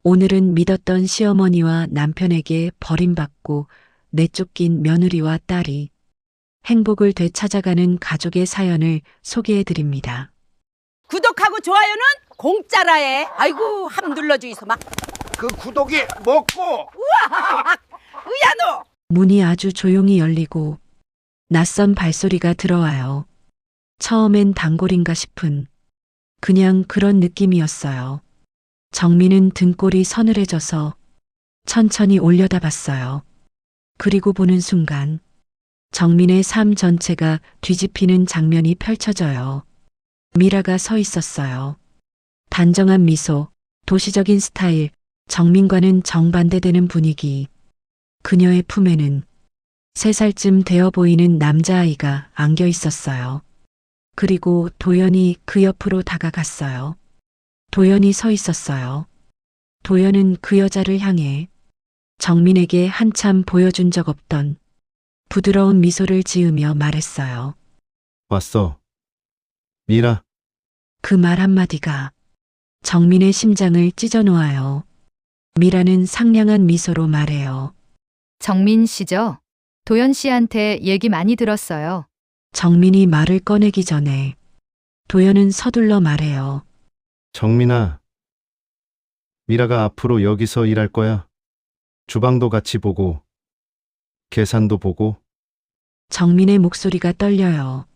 오늘은 믿었던 시어머니와 남편에게 버림받고 내쫓긴 며느리와 딸이 행복을 되찾아가는 가족의 사연을 소개해 드립니다. 구독하고 좋아요는 공짜라 해. 아이고 함 눌러주이소 막. 그 구독이 뭐고? 의야노. 문이 아주 조용히 열리고 낯선 발소리가 들어와요. 처음엔 단골인가 싶은 그냥 그런 느낌이었어요. 정민은 등골이 서늘해져서 천천히 올려다봤어요. 그리고 보는 순간 정민의 삶 전체가 뒤집히는 장면이 펼쳐져요. 미라가 서 있었어요. 단정한 미소, 도시적인 스타일, 정민과는 정반대되는 분위기. 그녀의 품에는 3살쯤 되어 보이는 남자아이가 안겨 있었어요. 그리고 도연이 그 옆으로 다가갔어요. 도연이 서 있었어요. 도연은 그 여자를 향해 정민에게 한참 보여준 적 없던 부드러운 미소를 지으며 말했어요. 왔어. 미라. 그 말 한마디가 정민의 심장을 찢어 놓아요. 미라는 상냥한 미소로 말해요. 정민 씨죠? 도연 씨한테 얘기 많이 들었어요. 정민이 말을 꺼내기 전에 도연은 서둘러 말해요. 정민아. 미라가 앞으로 여기서 일할 거야. 주방도 같이 보고, 계산도 보고. 정민의 목소리가 떨려요.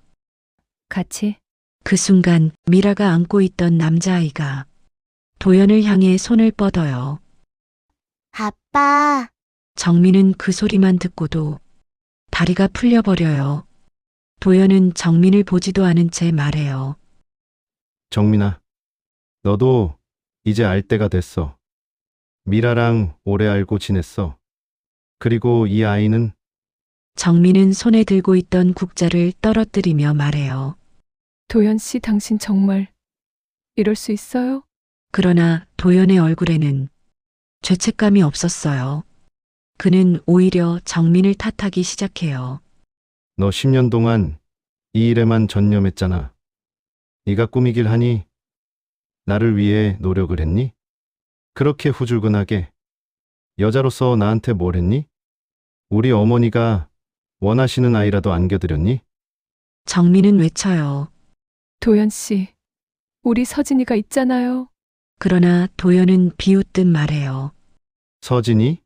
같이? 그 순간 미라가 안고 있던 남자아이가 도연을 향해 손을 뻗어요. 아빠, 정민은 그 소리만 듣고도 다리가 풀려버려요. 도연은 정민을 보지도 않은 채 말해요. 정민아. 너도 이제 알 때가 됐어. 미라랑 오래 알고 지냈어. 그리고 이 아이는 정민은 손에 들고 있던 국자를 떨어뜨리며 말해요. 도연 씨, 당신 정말 이럴 수 있어요? 그러나 도연의 얼굴에는 죄책감이 없었어요. 그는 오히려 정민을 탓하기 시작해요. 너 10년 동안 이 일에만 전념했잖아. 네가 꾸미길 하니 나를 위해 노력을 했니? 그렇게 후줄근하게 여자로서 나한테 뭘 했니? 우리 어머니가 원하시는 아이라도 안겨드렸니? 정민은 외쳐요. 도연 씨, 우리 서진이가 있잖아요. 그러나 도연은 비웃듯 말해요. 서진이?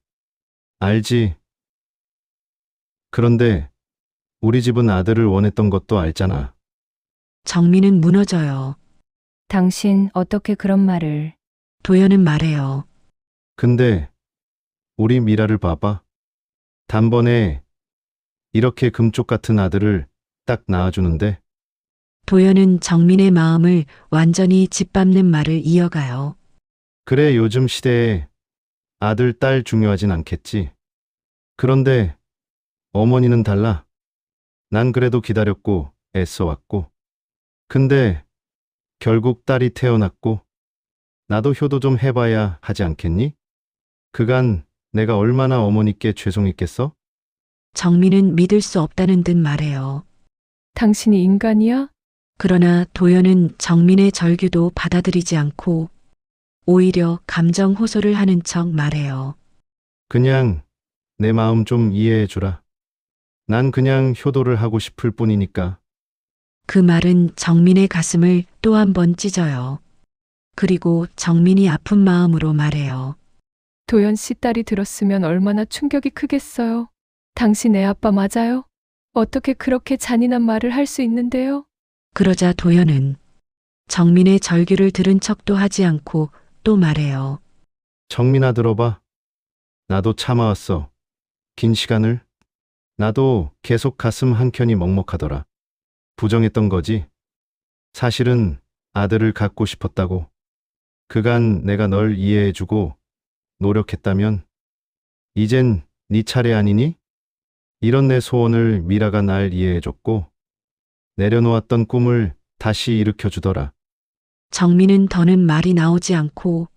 알지. 그런데 우리 집은 아들을 원했던 것도 알잖아. 정민은 무너져요. 당신 어떻게 그런 말을... 도연은 말해요. 근데 우리 미라를 봐봐. 단번에 이렇게 금쪽 같은 아들을 딱 낳아주는데. 도연은 정민의 마음을 완전히 짓밟는 말을 이어가요. 그래, 요즘 시대에 아들, 딸 중요하진 않겠지. 그런데 어머니는 달라. 난 그래도 기다렸고 애써왔고. 근데 결국 딸이 태어났고 나도 효도 좀 해봐야 하지 않겠니? 그간 내가 얼마나 어머니께 죄송했겠어? 정민은 믿을 수 없다는 듯 말해요. 당신이 인간이야? 그러나 도연은 정민의 절규도 받아들이지 않고 오히려 감정 호소를 하는 척 말해요. 그냥 내 마음 좀 이해해 주라. 난 그냥 효도를 하고 싶을 뿐이니까. 그 말은 정민의 가슴을 또 한 번 찢어요. 그리고 정민이 아픈 마음으로 말해요. 도연 씨 딸이 들었으면 얼마나 충격이 크겠어요. 당신 애 아빠 맞아요? 어떻게 그렇게 잔인한 말을 할 수 있는데요? 그러자 도연은 정민의 절규를 들은 척도 하지 않고 또 말해요. 정민아, 들어봐. 나도 참아왔어. 긴 시간을. 나도 계속 가슴 한켠이 먹먹하더라. 부정했던 거지. 사실은 아들을 갖고 싶었다고. 그간 내가 널 이해해주고 노력했다면 이젠 네 차례 아니니? 이런 내 소원을 미라가 날 이해해줬고 내려놓았던 꿈을 다시 일으켜주더라. 정민은 더는 말이 나오지 않고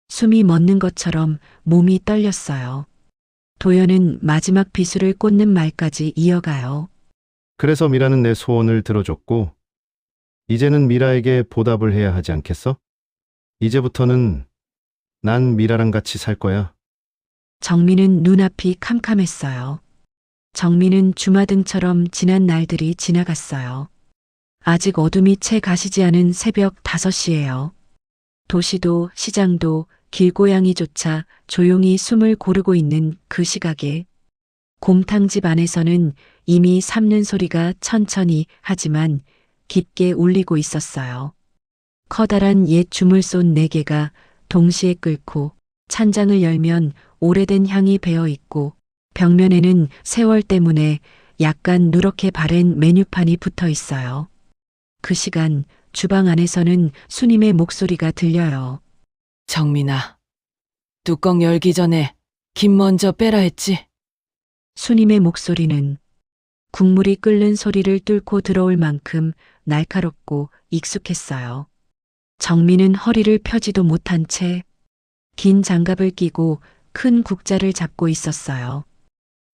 숨이 멎는 것처럼 몸이 떨렸어요. 도연은 마지막 비수를 꽂는 말까지 이어가요. 그래서 미라는 내 소원을 들어줬고 이제는 미라에게 보답을 해야 하지 않겠어? 이제부터는 난 미라랑 같이 살 거야. 정민은 눈앞이 캄캄했어요. 정민은 주마등처럼 지난 날들이 지나갔어요. 아직 어둠이 채 가시지 않은 새벽 5시예요. 도시도 시장도 길고양이조차 조용히 숨을 고르고 있는 그 시각에 곰탕집 안에서는 이미 삶는 소리가 천천히 하지만 깊게 울리고 있었어요. 커다란 옛 주물손 4개가 동시에 끓고 찬장을 열면 오래된 향이 배어 있고 벽면에는 세월 때문에 약간 누렇게 바랜 메뉴판이 붙어 있어요. 그 시간 주방 안에서는 수님의 목소리가 들려요. 정민아, 뚜껑 열기 전에 김 먼저 빼라 했지? 수님의 목소리는 국물이 끓는 소리를 뚫고 들어올 만큼 날카롭고 익숙했어요. 정민은 허리를 펴지도 못한 채 긴 장갑을 끼고 큰 국자를 잡고 있었어요.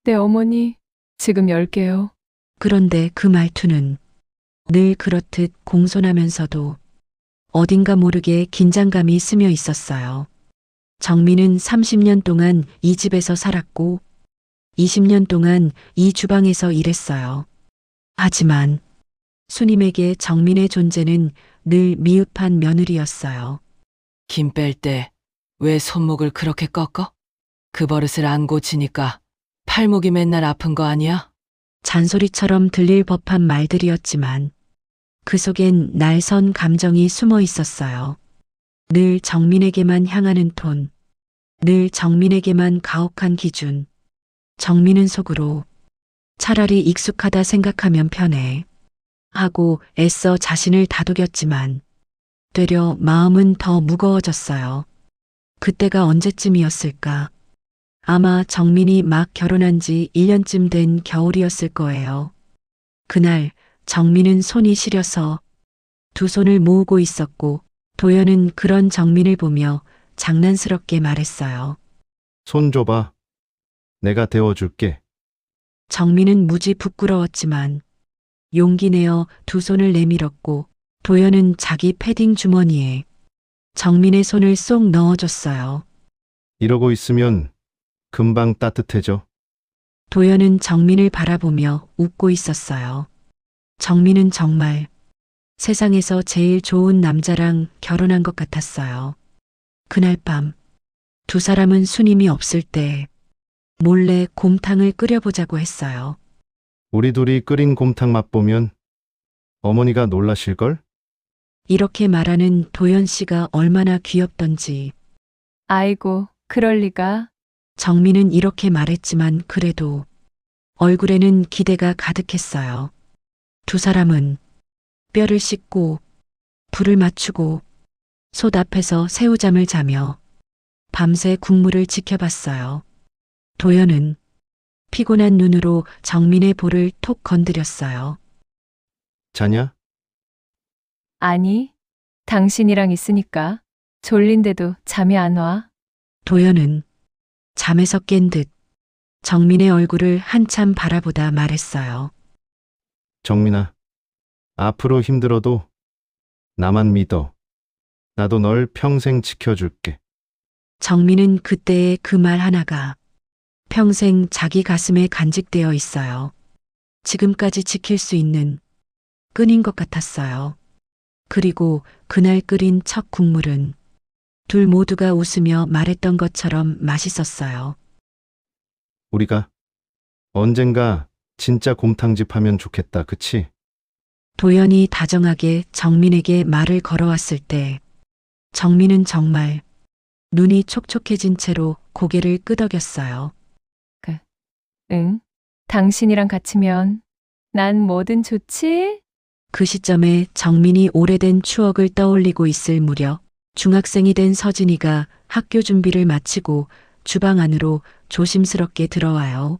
네, 어머니. 지금 열게요. 그런데 그 말투는 늘 그렇듯 공손하면서도 어딘가 모르게 긴장감이 스며 있었어요. 정민은 30년 동안 이 집에서 살았고 20년 동안 이 주방에서 일했어요. 하지만 수님에게 정민의 존재는 늘 미흡한 며느리였어요. 김 뺄 때 왜 손목을 그렇게 꺾어? 그 버릇을 안 고치니까 팔목이 맨날 아픈 거 아니야? 잔소리처럼 들릴 법한 말들이었지만 그 속엔 날선 감정이 숨어 있었어요. 늘 정민에게만 향하는 톤, 늘 정민에게만 가혹한 기준. 정민은 속으로 차라리 익숙하다 생각하면 편해 하고 애써 자신을 다독였지만 되려 마음은 더 무거워졌어요. 그때가 언제쯤이었을까? 아마 정민이 막 결혼한 지 1년쯤 된 겨울이었을 거예요. 그날 정민은 손이 시려서 두 손을 모으고 있었고 도연은 그런 정민을 보며 장난스럽게 말했어요. 손 줘봐. 내가 데워줄게. 정민은 무지 부끄러웠지만 용기 내어 두 손을 내밀었고 도연은 자기 패딩 주머니에 정민의 손을 쏙 넣어줬어요. 이러고 있으면 금방 따뜻해져. 도연은 정민을 바라보며 웃고 있었어요. 정민은 정말 세상에서 제일 좋은 남자랑 결혼한 것 같았어요. 그날 밤 두 사람은 수님이 없을 때 몰래 곰탕을 끓여보자고 했어요. 우리 둘이 끓인 곰탕 맛보면 어머니가 놀라실걸? 이렇게 말하는 도연 씨가 얼마나 귀엽던지. 아이고, 그럴 리가. 정민은 이렇게 말했지만 그래도 얼굴에는 기대가 가득했어요. 두 사람은 뼈를 씻고 불을 맞추고 솥 앞에서 새우잠을 자며 밤새 국물을 지켜봤어요. 도연은 피곤한 눈으로 정민의 볼을 톡 건드렸어요. 자냐? 아니, 당신이랑 있으니까 졸린데도 잠이 안 와. 도연은 잠에서 깬 듯 정민의 얼굴을 한참 바라보다 말했어요. 정민아, 앞으로 힘들어도 나만 믿어. 나도 널 평생 지켜줄게. 정민은 그때의 그 말 하나가 평생 자기 가슴에 간직되어 있어요. 지금까지 지킬 수 있는 끈인 것 같았어요. 그리고 그날 끓인 첫 국물은 둘 모두가 웃으며 말했던 것처럼 맛있었어요. 우리가 언젠가 진짜 곰탕집 하면 좋겠다, 그치? 도연이 다정하게 정민에게 말을 걸어왔을 때 정민은 정말 눈이 촉촉해진 채로 고개를 끄덕였어요. 응, 당신이랑 같이면 난 뭐든 좋지? 그 시점에 정민이 오래된 추억을 떠올리고 있을 무렵 중학생이 된 서진이가 학교 준비를 마치고 주방 안으로 조심스럽게 들어와요.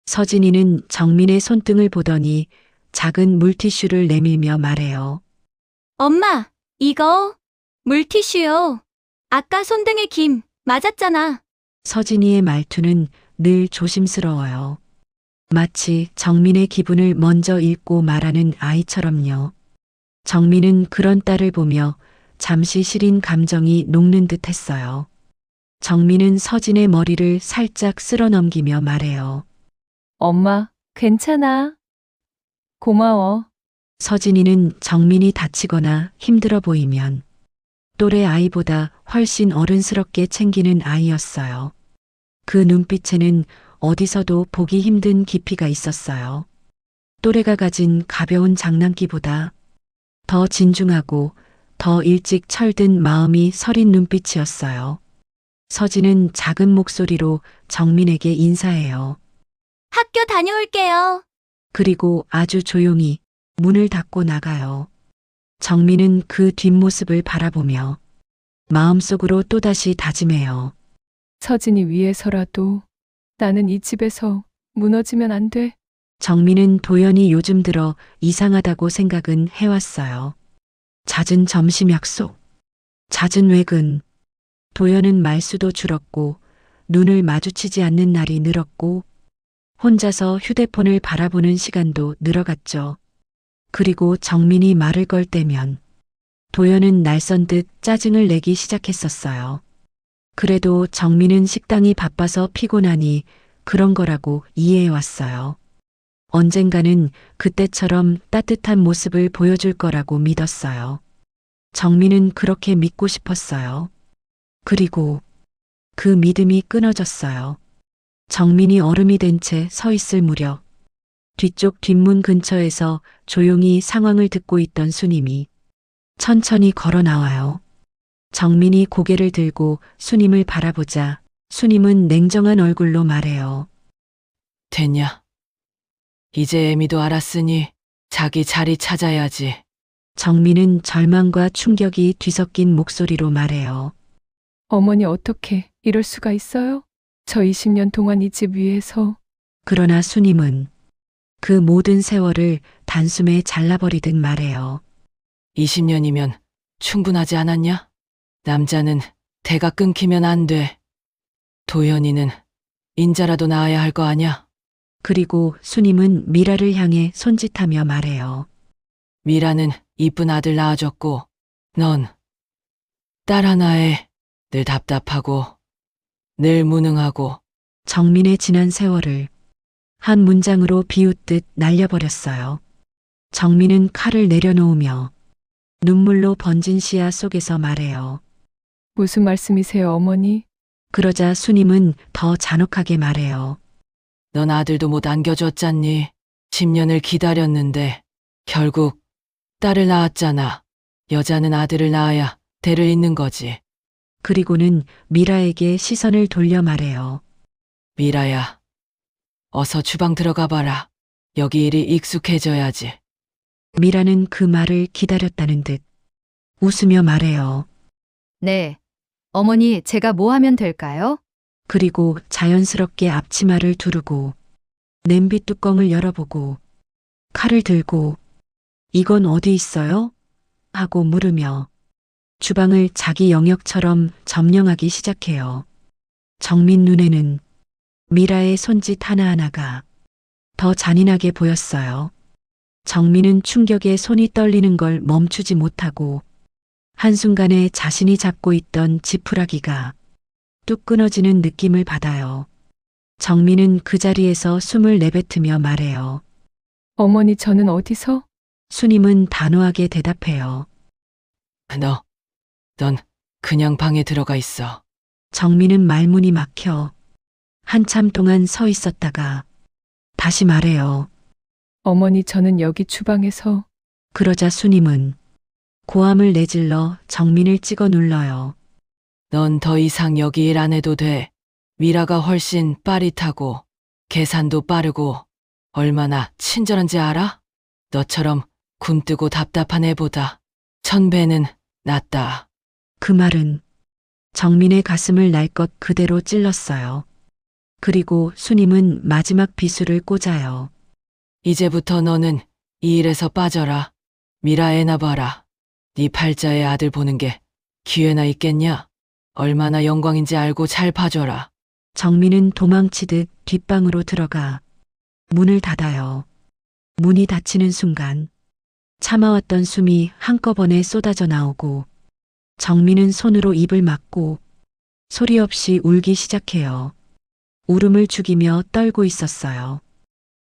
서진이는 정민의 손등을 보더니 작은 물티슈를 내밀며 말해요. 엄마, 이거 물티슈요. 아까 손등에 김 맞았잖아. 서진이의 말투는 늘 조심스러워요. 마치 정민의 기분을 먼저 읽고 말하는 아이처럼요. 정민은 그런 딸을 보며 잠시 시린 감정이 녹는 듯 했어요. 정민은 서진의 머리를 살짝 쓸어 넘기며 말해요. 엄마, 괜찮아. 고마워. 서진이는 정민이 다치거나 힘들어 보이면 또래 아이보다 훨씬 어른스럽게 챙기는 아이였어요. 그 눈빛에는 어디서도 보기 힘든 깊이가 있었어요. 또래가 가진 가벼운 장난기보다 더 진중하고 더 일찍 철든 마음이 서린 눈빛이었어요. 서진은 작은 목소리로 정민에게 인사해요. 학교 다녀올게요. 그리고 아주 조용히 문을 닫고 나가요. 정민은 그 뒷모습을 바라보며 마음속으로 또다시 다짐해요. 서진이 위해서라도 나는 이 집에서 무너지면 안 돼. 정민은 도연이 요즘 들어 이상하다고 생각은 해왔어요. 잦은 점심 약속, 잦은 외근, 도연은 말수도 줄었고 눈을 마주치지 않는 날이 늘었고 혼자서 휴대폰을 바라보는 시간도 늘어갔죠. 그리고 정민이 말을 걸 때면 도연은 날선 듯 짜증을 내기 시작했었어요. 그래도 정민은 식당이 바빠서 피곤하니 그런 거라고 이해해왔어요. 언젠가는 그때처럼 따뜻한 모습을 보여줄 거라고 믿었어요. 정민은 그렇게 믿고 싶었어요. 그리고 그 믿음이 끊어졌어요. 정민이 얼음이 된 채 서 있을 무렵 뒤쪽 뒷문 근처에서 조용히 상황을 듣고 있던 수님이 천천히 걸어 나와요. 정민이 고개를 들고 수님을 바라보자 수님은 냉정한 얼굴로 말해요. 됐냐? 이제 애미도 알았으니 자기 자리 찾아야지. 정민은 절망과 충격이 뒤섞인 목소리로 말해요. 어머니 어떻게 이럴 수가 있어요? 저 20년 동안 이 집 위에서 그러나 수님은 그 모든 세월을 단숨에 잘라버리듯 말해요. 20년이면 충분하지 않았냐? 남자는 대가 끊기면 안 돼. 도연이는 인자라도 낳아야 할 거 아냐? 그리고 수님은 미라를 향해 손짓하며 말해요. 미라는 이쁜 아들 낳아줬고 넌 딸 하나에 늘 답답하고 늘 무능하고 정민의 지난 세월을 한 문장으로 비웃듯 날려버렸어요. 정민은 칼을 내려놓으며 눈물로 번진 시야 속에서 말해요. 무슨 말씀이세요, 어머니? 그러자 수님은 더 잔혹하게 말해요. 넌 아들도 못 안겨줬잖니. 10년을 기다렸는데 결국 딸을 낳았잖아. 여자는 아들을 낳아야 대를 잇는 거지. 그리고는 미라에게 시선을 돌려 말해요. 미라야, 어서 주방 들어가 봐라. 여기 일이 익숙해져야지. 미라는 그 말을 기다렸다는 듯 웃으며 말해요. 네. 어머니, 제가 뭐 하면 될까요? 그리고 자연스럽게 앞치마를 두르고 냄비 뚜껑을 열어보고 칼을 들고 이건 어디 있어요? 하고 물으며 주방을 자기 영역처럼 점령하기 시작해요. 정민 눈에는 미라의 손짓 하나하나가 더 잔인하게 보였어요. 정민은 충격에 손이 떨리는 걸 멈추지 못하고 한순간에 자신이 잡고 있던 지푸라기가 뚝 끊어지는 느낌을 받아요. 정민은 그 자리에서 숨을 내뱉으며 말해요. 어머니 저는 어디서? 수님은 단호하게 대답해요. 넌 그냥 방에 들어가 있어. 정민은 말문이 막혀 한참 동안 서 있었다가 다시 말해요. 어머니 저는 여기 주방에서. 그러자 수님은 고함을 내질러 정민을 찍어 눌러요. 넌 더 이상 여기 일 안 해도 돼. 미라가 훨씬 빠릿하고 계산도 빠르고 얼마나 친절한지 알아? 너처럼 굼뜨고 답답한 애보다 1000배는 낫다. 그 말은 정민의 가슴을 날 것 그대로 찔렀어요. 그리고 수님은 마지막 비수를 꽂아요. 이제부터 너는 이 일에서 빠져라. 미라 애나 봐라. 네 팔자의 아들 보는 게 기회나 있겠냐? 얼마나 영광인지 알고 잘 봐줘라. 정민은 도망치듯 뒷방으로 들어가 문을 닫아요. 문이 닫히는 순간 참아왔던 숨이 한꺼번에 쏟아져 나오고 정민은 손으로 입을 막고 소리 없이 울기 시작해요. 울음을 죽이며 떨고 있었어요.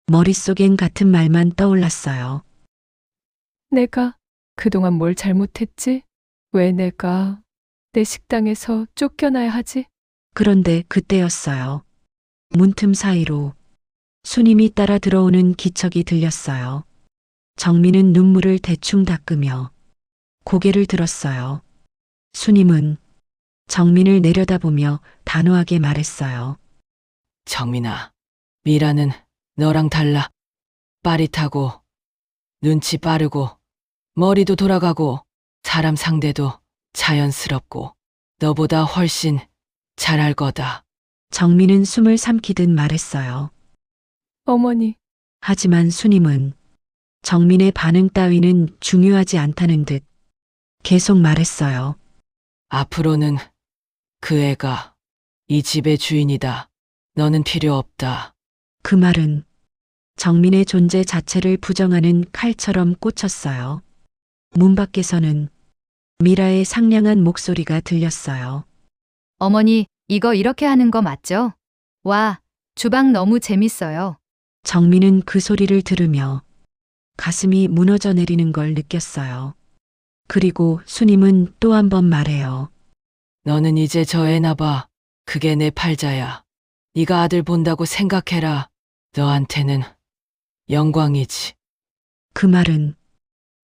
머릿속엔 같은 말만 떠올랐어요. 내가 그동안 뭘 잘못했지? 왜 내가 내 식당에서 쫓겨나야 하지? 그런데 그때였어요. 문틈 사이로 수님이 따라 들어오는 기척이 들렸어요. 정민은 눈물을 대충 닦으며 고개를 들었어요. 수님은 정민을 내려다보며 단호하게 말했어요. 정민아, 미라는 너랑 달라. 빠릿하고, 눈치 빠르고, 머리도 돌아가고, 사람 상대도 자연스럽고, 너보다 훨씬 잘할 거다. 정민은 숨을 삼키듯 말했어요. 어머니, 하지만 수님은 정민의 반응 따위는 중요하지 않다는 듯 계속 말했어요. 앞으로는 그 애가 이 집의 주인이다. 너는 필요 없다. 그 말은 정민의 존재 자체를 부정하는 칼처럼 꽂혔어요. 문 밖에서는 미라의 상냥한 목소리가 들렸어요. 어머니, 이거 이렇게 하는 거 맞죠? 와, 주방 너무 재밌어요. 정민은 그 소리를 들으며 가슴이 무너져 내리는 걸 느꼈어요. 그리고 수님은 또 한 번 말해요. 너는 이제 저 애나 봐. 그게 내 팔자야. 네가 아들 본다고 생각해라. 너한테는 영광이지. 그 말은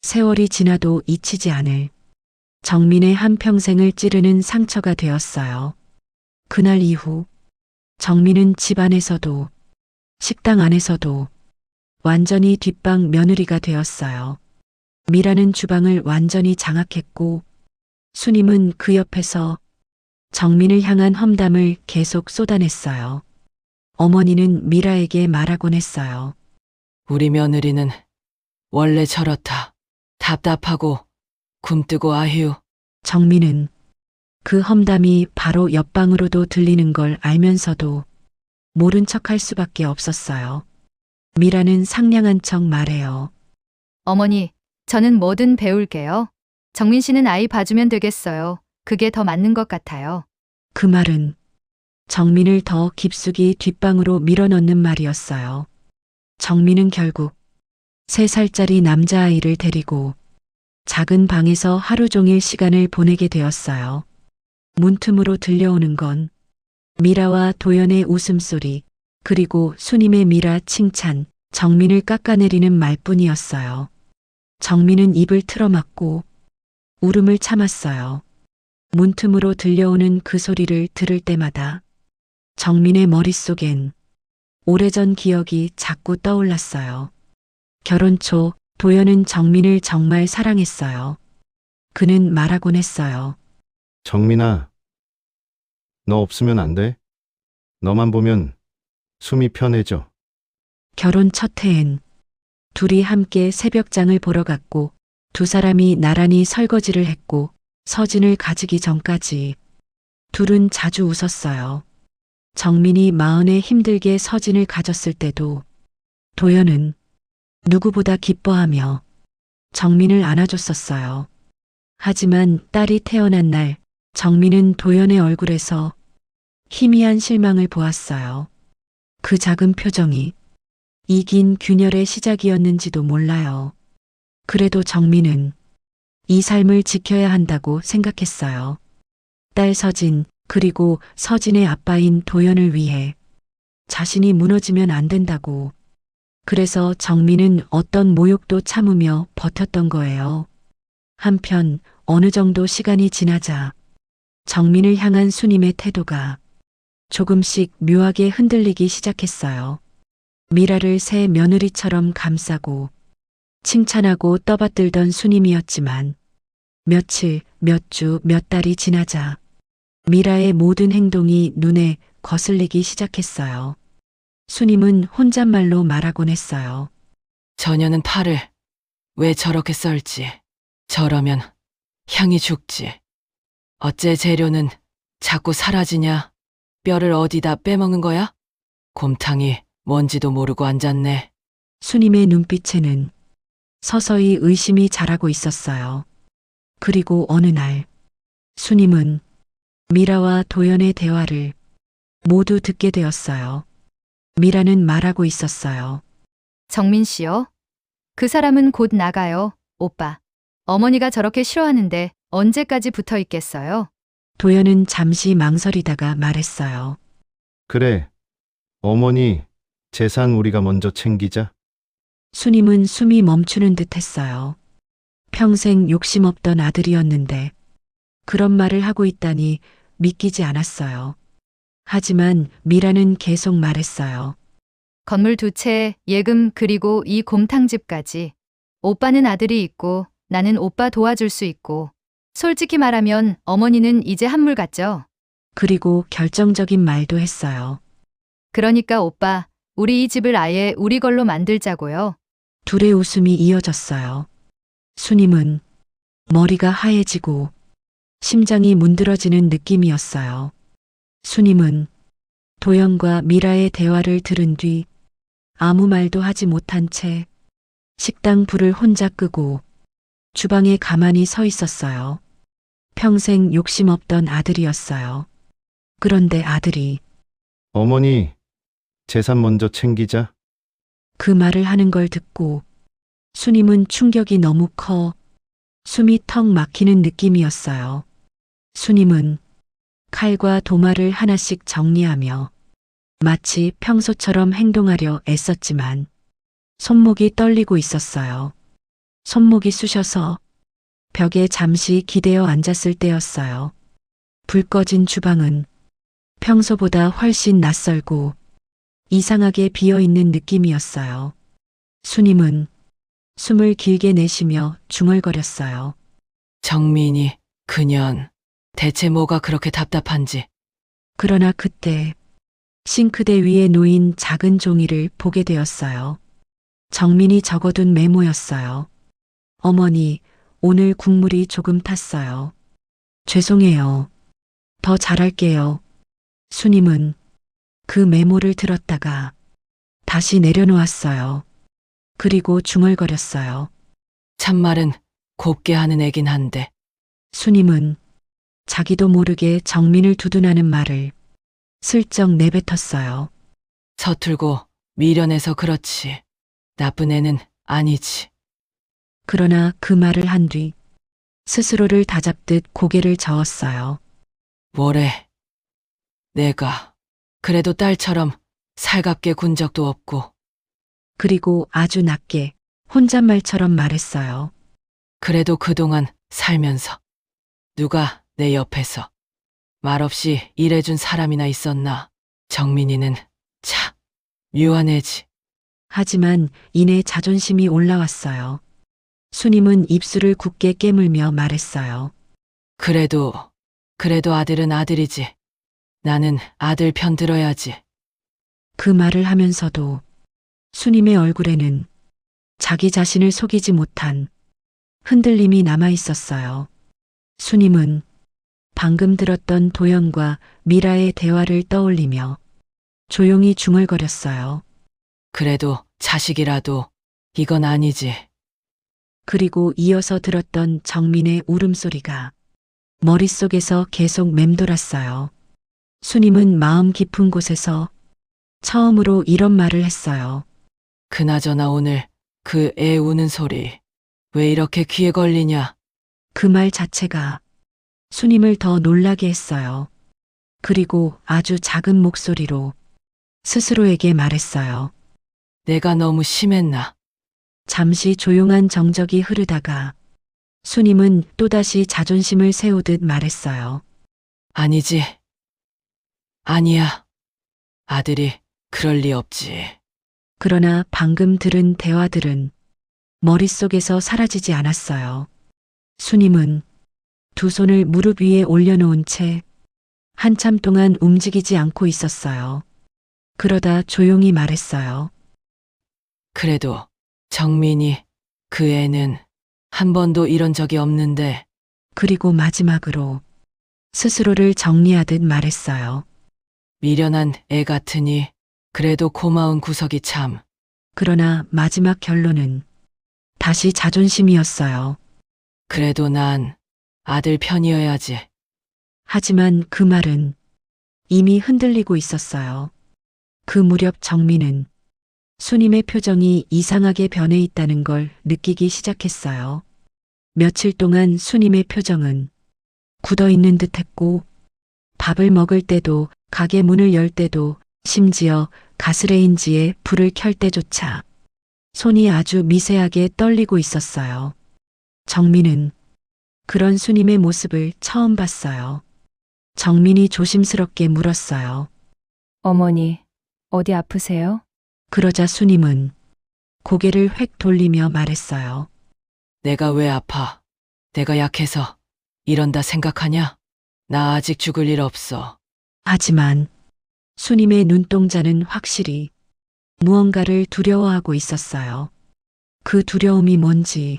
세월이 지나도 잊히지 않을 정민의 한평생을 찌르는 상처가 되었어요. 그날 이후 정민은 집 안에서도 식당 안에서도 완전히 뒷방 며느리가 되었어요. 미라는 주방을 완전히 장악했고 수님은 그 옆에서 정민을 향한 험담을 계속 쏟아냈어요. 어머니는 미라에게 말하곤 했어요. 우리 며느리는 원래 저렇다. 답답하고 굼뜨고 아휴. 정민은 그 험담이 바로 옆방으로도 들리는 걸 알면서도 모른 척할 수밖에 없었어요. 미라는 상냥한 척 말해요. 어머니, 저는 뭐든 배울게요. 정민 씨는 아이 봐주면 되겠어요. 그게 더 맞는 것 같아요. 그 말은 정민을 더 깊숙이 뒷방으로 밀어넣는 말이었어요. 정민은 결국 3살짜리 남자아이를 데리고 작은 방에서 하루 종일 시간을 보내게 되었어요. 문틈으로 들려오는 건 미라와 도연의 웃음소리, 그리고 수님의 미라 칭찬, 정민을 깎아내리는 말뿐이었어요. 정민은 입을 틀어막고 울음을 참았어요. 문틈으로 들려오는 그 소리를 들을 때마다 정민의 머릿속엔 오래전 기억이 자꾸 떠올랐어요. 결혼 초 도연은 정민을 정말 사랑했어요. 그는 말하곤 했어요. 정민아, 너 없으면 안 돼? 너만 보면 숨이 편해져. 결혼 첫 해엔 둘이 함께 새벽장을 보러 갔고 두 사람이 나란히 설거지를 했고 서진을 가지기 전까지 둘은 자주 웃었어요. 정민이 마흔에 힘들게 서진을 가졌을 때도 도연은 누구보다 기뻐하며 정민을 안아줬었어요. 하지만 딸이 태어난 날 정민은 도연의 얼굴에서 희미한 실망을 보았어요. 그 작은 표정이 이 긴 균열의 시작이었는지도 몰라요. 그래도 정민은 이 삶을 지켜야 한다고 생각했어요. 딸 서진, 그리고 서진의 아빠인 도연을 위해 자신이 무너지면 안 된다고. 그래서 정민은 어떤 모욕도 참으며 버텼던 거예요. 한편 어느 정도 시간이 지나자 정민을 향한 수님의 태도가 조금씩 묘하게 흔들리기 시작했어요. 미라를 새 며느리처럼 감싸고 칭찬하고 떠받들던 수님이었지만 며칠, 몇 주, 몇 달이 지나자 미라의 모든 행동이 눈에 거슬리기 시작했어요. 수님은 혼잣말로 말하곤 했어요. 저녀는 팔을 왜 저렇게 썰지? 저러면 향이 죽지. 어째 재료는 자꾸 사라지냐? 뼈를 어디다 빼먹는 거야? 곰탕이 뭔지도 모르고 앉았네. 수님의 눈빛에는 서서히 의심이 자라고 있었어요. 그리고 어느 날 수님은 미라와 도연의 대화를 모두 듣게 되었어요. 미라는 말하고 있었어요. 정민 씨요? 그 사람은 곧 나가요, 오빠. 어머니가 저렇게 싫어하는데 언제까지 붙어 있겠어요? 도연은 잠시 망설이다가 말했어요. 그래. 어머니, 재산 우리가 먼저 챙기자. 수님은 숨이 멈추는 듯 했어요. 평생 욕심 없던 아들이었는데 그런 말을 하고 있다니 믿기지 않았어요. 하지만 미라는 계속 말했어요. 건물 2채, 예금 그리고 이 곰탕집까지. 오빠는 아들이 있고 나는 오빠 도와줄 수 있고. 솔직히 말하면 어머니는 이제 한물 같죠? 그리고 결정적인 말도 했어요. 그러니까 오빠, 우리 이 집을 아예 우리 걸로 만들자고요. 둘의 웃음이 이어졌어요. 수님은 머리가 하얘지고 심장이 문드러지는 느낌이었어요. 수님은 도연과 미라의 대화를 들은 뒤 아무 말도 하지 못한 채 식당 불을 혼자 끄고 주방에 가만히 서 있었어요. 평생 욕심 없던 아들이었어요. 그런데 아들이 어머니, 재산 먼저 챙기자. 그 말을 하는 걸 듣고 수님은 충격이 너무 커 숨이 턱 막히는 느낌이었어요. 수님은 칼과 도마를 하나씩 정리하며 마치 평소처럼 행동하려 애썼지만 손목이 떨리고 있었어요. 손목이 쑤셔서 벽에 잠시 기대어 앉았을 때였어요. 불 꺼진 주방은 평소보다 훨씬 낯설고 이상하게 비어있는 느낌이었어요. 수님은 숨을 길게 내쉬며 중얼거렸어요. 정민이, 그년, 대체 뭐가 그렇게 답답한지. 그러나 그때 싱크대 위에 놓인 작은 종이를 보게 되었어요. 정민이 적어둔 메모였어요. 어머니, 오늘 국물이 조금 탔어요. 죄송해요. 더 잘할게요. 수님은 그 메모를 들었다가 다시 내려놓았어요. 그리고 중얼거렸어요. 참말은 곱게 하는 애긴 한데. 수님은 자기도 모르게 정민을 두둔하는 말을 슬쩍 내뱉었어요. 서툴고 미련해서 그렇지. 나쁜 애는 아니지. 그러나 그 말을 한 뒤 스스로를 다잡듯 고개를 저었어요. 뭐래. 내가 그래도 딸처럼 살갑게 군 적도 없고. 그리고 아주 낮게 혼잣말처럼 말했어요. 그래도 그동안 살면서 누가 내 옆에서 말없이 일해준 사람이나 있었나. 정민이는 참 묘한 애지. 하지만 이내 자존심이 올라왔어요. 수님은 입술을 굳게 깨물며 말했어요. 그래도 아들은 아들이지. 나는 아들 편 들어야지. 그 말을 하면서도 수님의 얼굴에는 자기 자신을 속이지 못한 흔들림이 남아 있었어요. 수님은 방금 들었던 도연과 미라의 대화를 떠올리며 조용히 중얼거렸어요. 그래도 자식이라도 이건 아니지. 그리고 이어서 들었던 정민의 울음소리가 머릿속에서 계속 맴돌았어요. 수님은 마음 깊은 곳에서 처음으로 이런 말을 했어요. 그나저나 오늘 그 애 우는 소리 왜 이렇게 귀에 걸리냐? 그 말 자체가 수님을 더 놀라게 했어요. 그리고 아주 작은 목소리로 스스로에게 말했어요. 내가 너무 심했나? 잠시 조용한 정적이 흐르다가 수님은 또다시 자존심을 세우듯 말했어요. 아니지. 아니야. 아들이 그럴 리 없지. 그러나 방금 들은 대화들은 머릿속에서 사라지지 않았어요. 수님은 두 손을 무릎 위에 올려놓은 채 한참 동안 움직이지 않고 있었어요. 그러다 조용히 말했어요. 그래도 정민이 그 애는 한 번도 이런 적이 없는데. 그리고 마지막으로 스스로를 정리하듯 말했어요. 미련한 애 같으니 그래도 고마운 구석이 참. 그러나 마지막 결론은 다시 자존심이었어요. 그래도 난 아들 편이어야지. 하지만 그 말은 이미 흔들리고 있었어요. 그 무렵 정민은 수님의 표정이 이상하게 변해 있다는 걸 느끼기 시작했어요. 며칠 동안 수님의 표정은 굳어 있는 듯 했고, 밥을 먹을 때도, 가게 문을 열 때도, 심지어 가스레인지에 불을 켤 때조차 손이 아주 미세하게 떨리고 있었어요. 정민은 그런 수님의 모습을 처음 봤어요. 정민이 조심스럽게 물었어요. 어머니, 어디 아프세요? 그러자 수님은 고개를 획 돌리며 말했어요. 내가 왜 아파? 내가 약해서 이런다 생각하냐? 나 아직 죽을 일 없어. 하지만 수님의 눈동자는 확실히 무언가를 두려워하고 있었어요. 그 두려움이 뭔지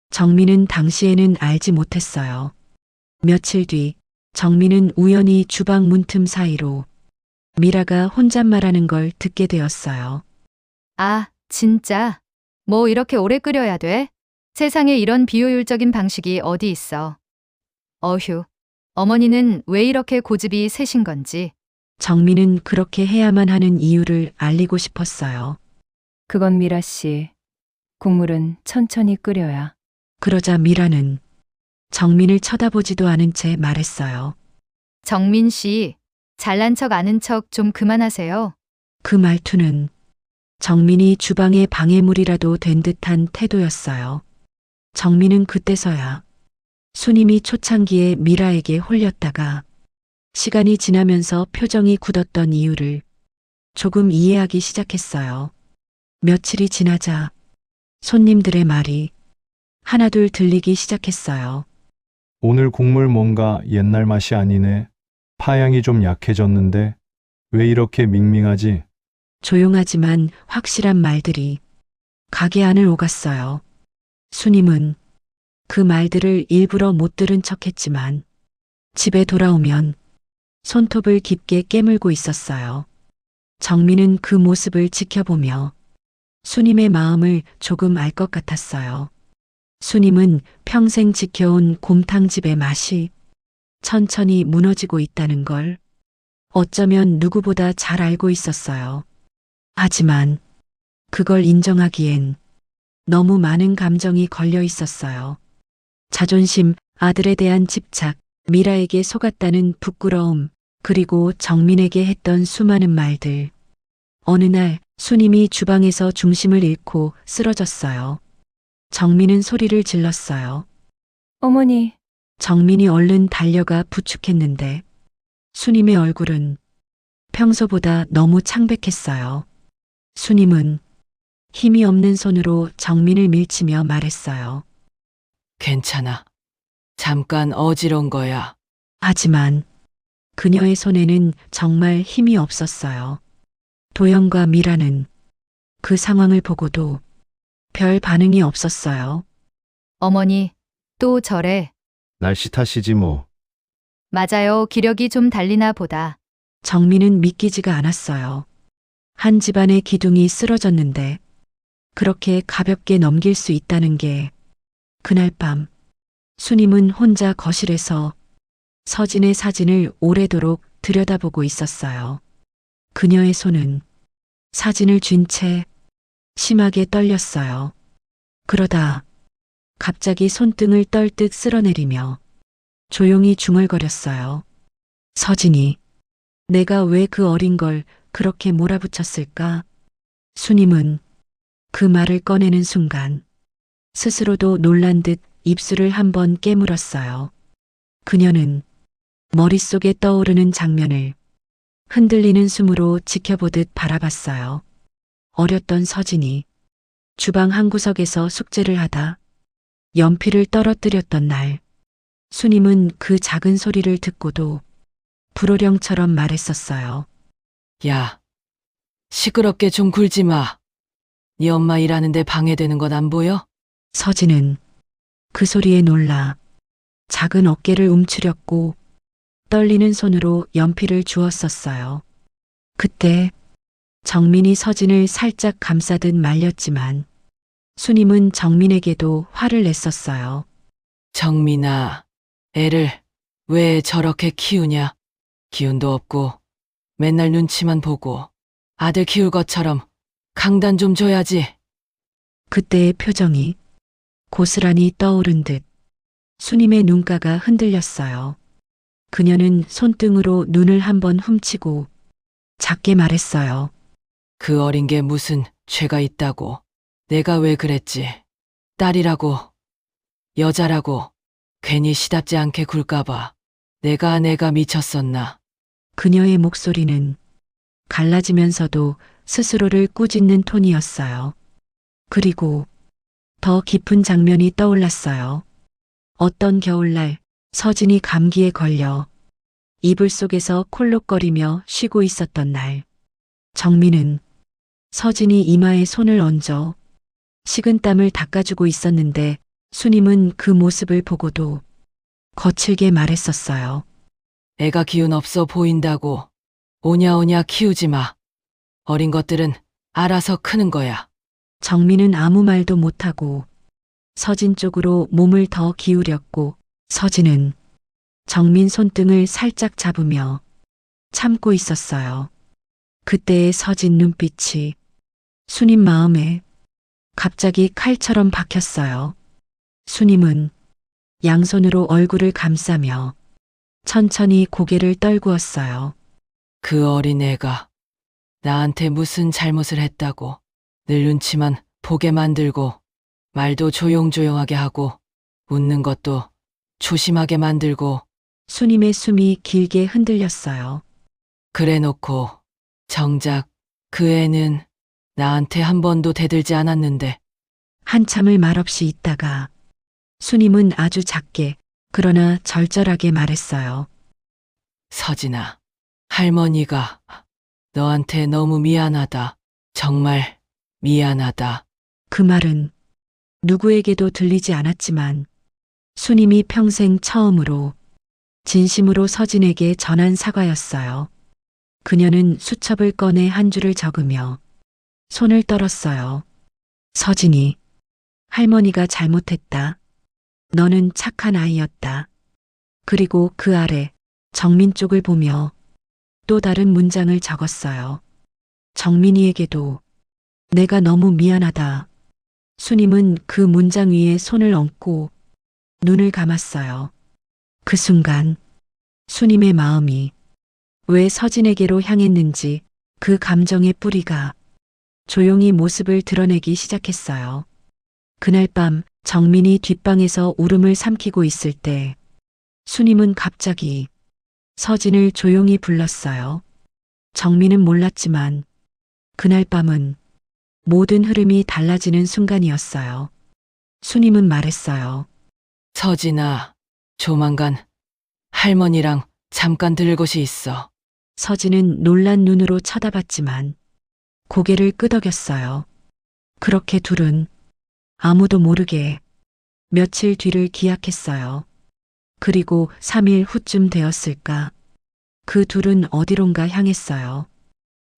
정민은 당시에는 알지 못했어요. 며칠 뒤 정민은 우연히 주방 문틈 사이로 미라가 혼잣말하는 걸 듣게 되었어요. 아, 진짜? 뭐 이렇게 오래 끓여야 돼? 세상에 이런 비효율적인 방식이 어디 있어. 어휴, 어머니는 왜 이렇게 고집이 세신 건지. 정민은 그렇게 해야만 하는 이유를 알리고 싶었어요. 그건 미라 씨. 국물은 천천히 끓여야. 그러자 미라는 정민을 쳐다보지도 않은 채 말했어요. 정민 씨, 잘난 척 아는 척 좀 그만하세요. 그 말투는 정민이 주방의 방해물이라도 된 듯한 태도였어요. 정민은 그때서야 수님이 초창기에 미라에게 홀렸다가 시간이 지나면서 표정이 굳었던 이유를 조금 이해하기 시작했어요. 며칠이 지나자 손님들의 말이 하나둘 들리기 시작했어요. 오늘 국물 뭔가 옛날 맛이 아니네. 파향이 좀 약해졌는데 왜 이렇게 밍밍하지? 조용하지만 확실한 말들이 가게 안을 오갔어요. 수님은 그 말들을 일부러 못 들은 척했지만 집에 돌아오면 손톱을 깊게 깨물고 있었어요. 정민은 그 모습을 지켜보며 수님의 마음을 조금 알 것 같았어요. 수님은 평생 지켜온 곰탕집의 맛이 천천히 무너지고 있다는 걸 어쩌면 누구보다 잘 알고 있었어요. 하지만 그걸 인정하기엔 너무 많은 감정이 걸려 있었어요. 자존심, 아들에 대한 집착, 미라에게 속았다는 부끄러움, 그리고 정민에게 했던 수많은 말들. 어느 날 수님이 주방에서 중심을 잃고 쓰러졌어요. 정민은 소리를 질렀어요. 어머니, 정민이 얼른 달려가 부축했는데 수님의 얼굴은 평소보다 너무 창백했어요. 수님은 힘이 없는 손으로 정민을 밀치며 말했어요. 괜찮아. 잠깐 어지러운 거야. 하지만 그녀의 손에는 정말 힘이 없었어요. 도영과 미라는 그 상황을 보고도 별 반응이 없었어요. 어머니, 또 저래. 날씨 탓이지 뭐. 맞아요. 기력이 좀 달리나 보다. 정민은 믿기지가 않았어요. 한 집안의 기둥이 쓰러졌는데 그렇게 가볍게 넘길 수 있다는 게. 그날 밤 수님은 혼자 거실에서 서진의 사진을 오래도록 들여다보고 있었어요. 그녀의 손은 사진을 쥔 채 심하게 떨렸어요. 그러다 갑자기 손등을 떨듯 쓸어내리며 조용히 중얼거렸어요. 서진이, 내가 왜 그 어린 걸 그렇게 몰아붙였을까? 수님은 그 말을 꺼내는 순간 스스로도 놀란 듯 입술을 한번 깨물었어요. 그녀는 머릿속에 떠오르는 장면을 흔들리는 숨으로 지켜보듯 바라봤어요. 어렸던 서진이 주방 한 구석에서 숙제를 하다 연필을 떨어뜨렸던 날, 수님은 그 작은 소리를 듣고도 불호령처럼 말했었어요. 야, 시끄럽게 좀 굴지 마. 네 엄마 일하는데 방해되는 건 안 보여? 서진은 그 소리에 놀라 작은 어깨를 움츠렸고 떨리는 손으로 연필을 주었었어요. 그때 정민이 서진을 살짝 감싸듯 말렸지만 수님은 정민에게도 화를 냈었어요. 정민아, 애를 왜 저렇게 키우냐? 기운도 없고 맨날 눈치만 보고 아들 키울 것처럼 강단 좀 줘야지. 그때의 표정이 고스란히 떠오른 듯 수님의 눈가가 흔들렸어요. 그녀는 손등으로 눈을 한번 훔치고 작게 말했어요. 그 어린 게 무슨 죄가 있다고. 내가 왜 그랬지. 딸이라고, 여자라고, 괜히 시답지 않게 굴까봐. 내가 미쳤었나. 그녀의 목소리는 갈라지면서도 스스로를 꾸짖는 톤이었어요. 그리고 더 깊은 장면이 떠올랐어요. 어떤 겨울날 서진이 감기에 걸려 이불 속에서 콜록거리며 쉬고 있었던 날, 정민은 서진이 이마에 손을 얹어 식은땀을 닦아주고 있었는데 수님은 그 모습을 보고도 거칠게 말했었어요. 애가 기운 없어 보인다고. 오냐오냐 키우지 마. 어린 것들은 알아서 크는 거야. 정민은 아무 말도 못하고 서진 쪽으로 몸을 더 기울였고 서진은 정민 손등을 살짝 잡으며 참고 있었어요. 그때의 서진 눈빛이 수님 마음에 갑자기 칼처럼 박혔어요. 수님은 양손으로 얼굴을 감싸며 천천히 고개를 떨구었어요. 그 어린 애가 나한테 무슨 잘못을 했다고. 늘 눈치만 보게 만들고 말도 조용조용하게 하고 웃는 것도 조심하게 만들고. 수님의 숨이 길게 흔들렸어요. 그래 놓고 정작 그 애는 나한테 한 번도 대들지 않았는데. 한참을 말없이 있다가 수님은 아주 작게 그러나 절절하게 말했어요. 서진아, 할머니가 너한테 너무 미안하다. 정말 미안하다. 그 말은 누구에게도 들리지 않았지만 수님이 평생 처음으로 진심으로 서진에게 전한 사과였어요. 그녀는 수첩을 꺼내 한 줄을 적으며 손을 떨었어요. 서진이, 할머니가 잘못했다. 너는 착한 아이였다. 그리고 그 아래 정민 쪽을 보며 또 다른 문장을 적었어요. 정민이에게도 내가 너무 미안하다. 수님은 그 문장 위에 손을 얹고 눈을 감았어요. 그 순간 수님의 마음이 왜 서진에게로 향했는지 그 감정의 뿌리가 조용히 모습을 드러내기 시작했어요. 그날 밤 정민이 뒷방에서 울음을 삼키고 있을 때 수님은 갑자기 서진을 조용히 불렀어요. 정민은 몰랐지만 그날 밤은 모든 흐름이 달라지는 순간이었어요. 수님은 말했어요. 서진아, 조만간 할머니랑 잠깐 들을 곳이 있어. 서진은 놀란 눈으로 쳐다봤지만 고개를 끄덕였어요. 그렇게 둘은 아무도 모르게 며칠 뒤를 기약했어요. 그리고 3일 후쯤 되었을까? 그 둘은 어디론가 향했어요.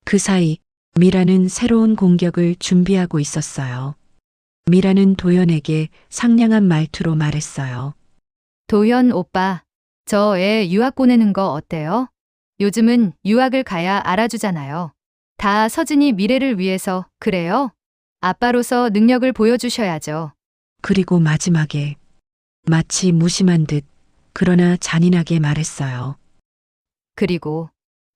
그 사이 미라는 새로운 공격을 준비하고 있었어요. 미라는 도연에게 상냥한 말투로 말했어요. 도현 오빠, 저 애 유학 보내는 거 어때요? 요즘은 유학을 가야 알아주잖아요. 다 서진이 미래를 위해서 그래요? 아빠로서 능력을 보여주셔야죠. 그리고 마지막에 마치 무심한 듯 그러나 잔인하게 말했어요. 그리고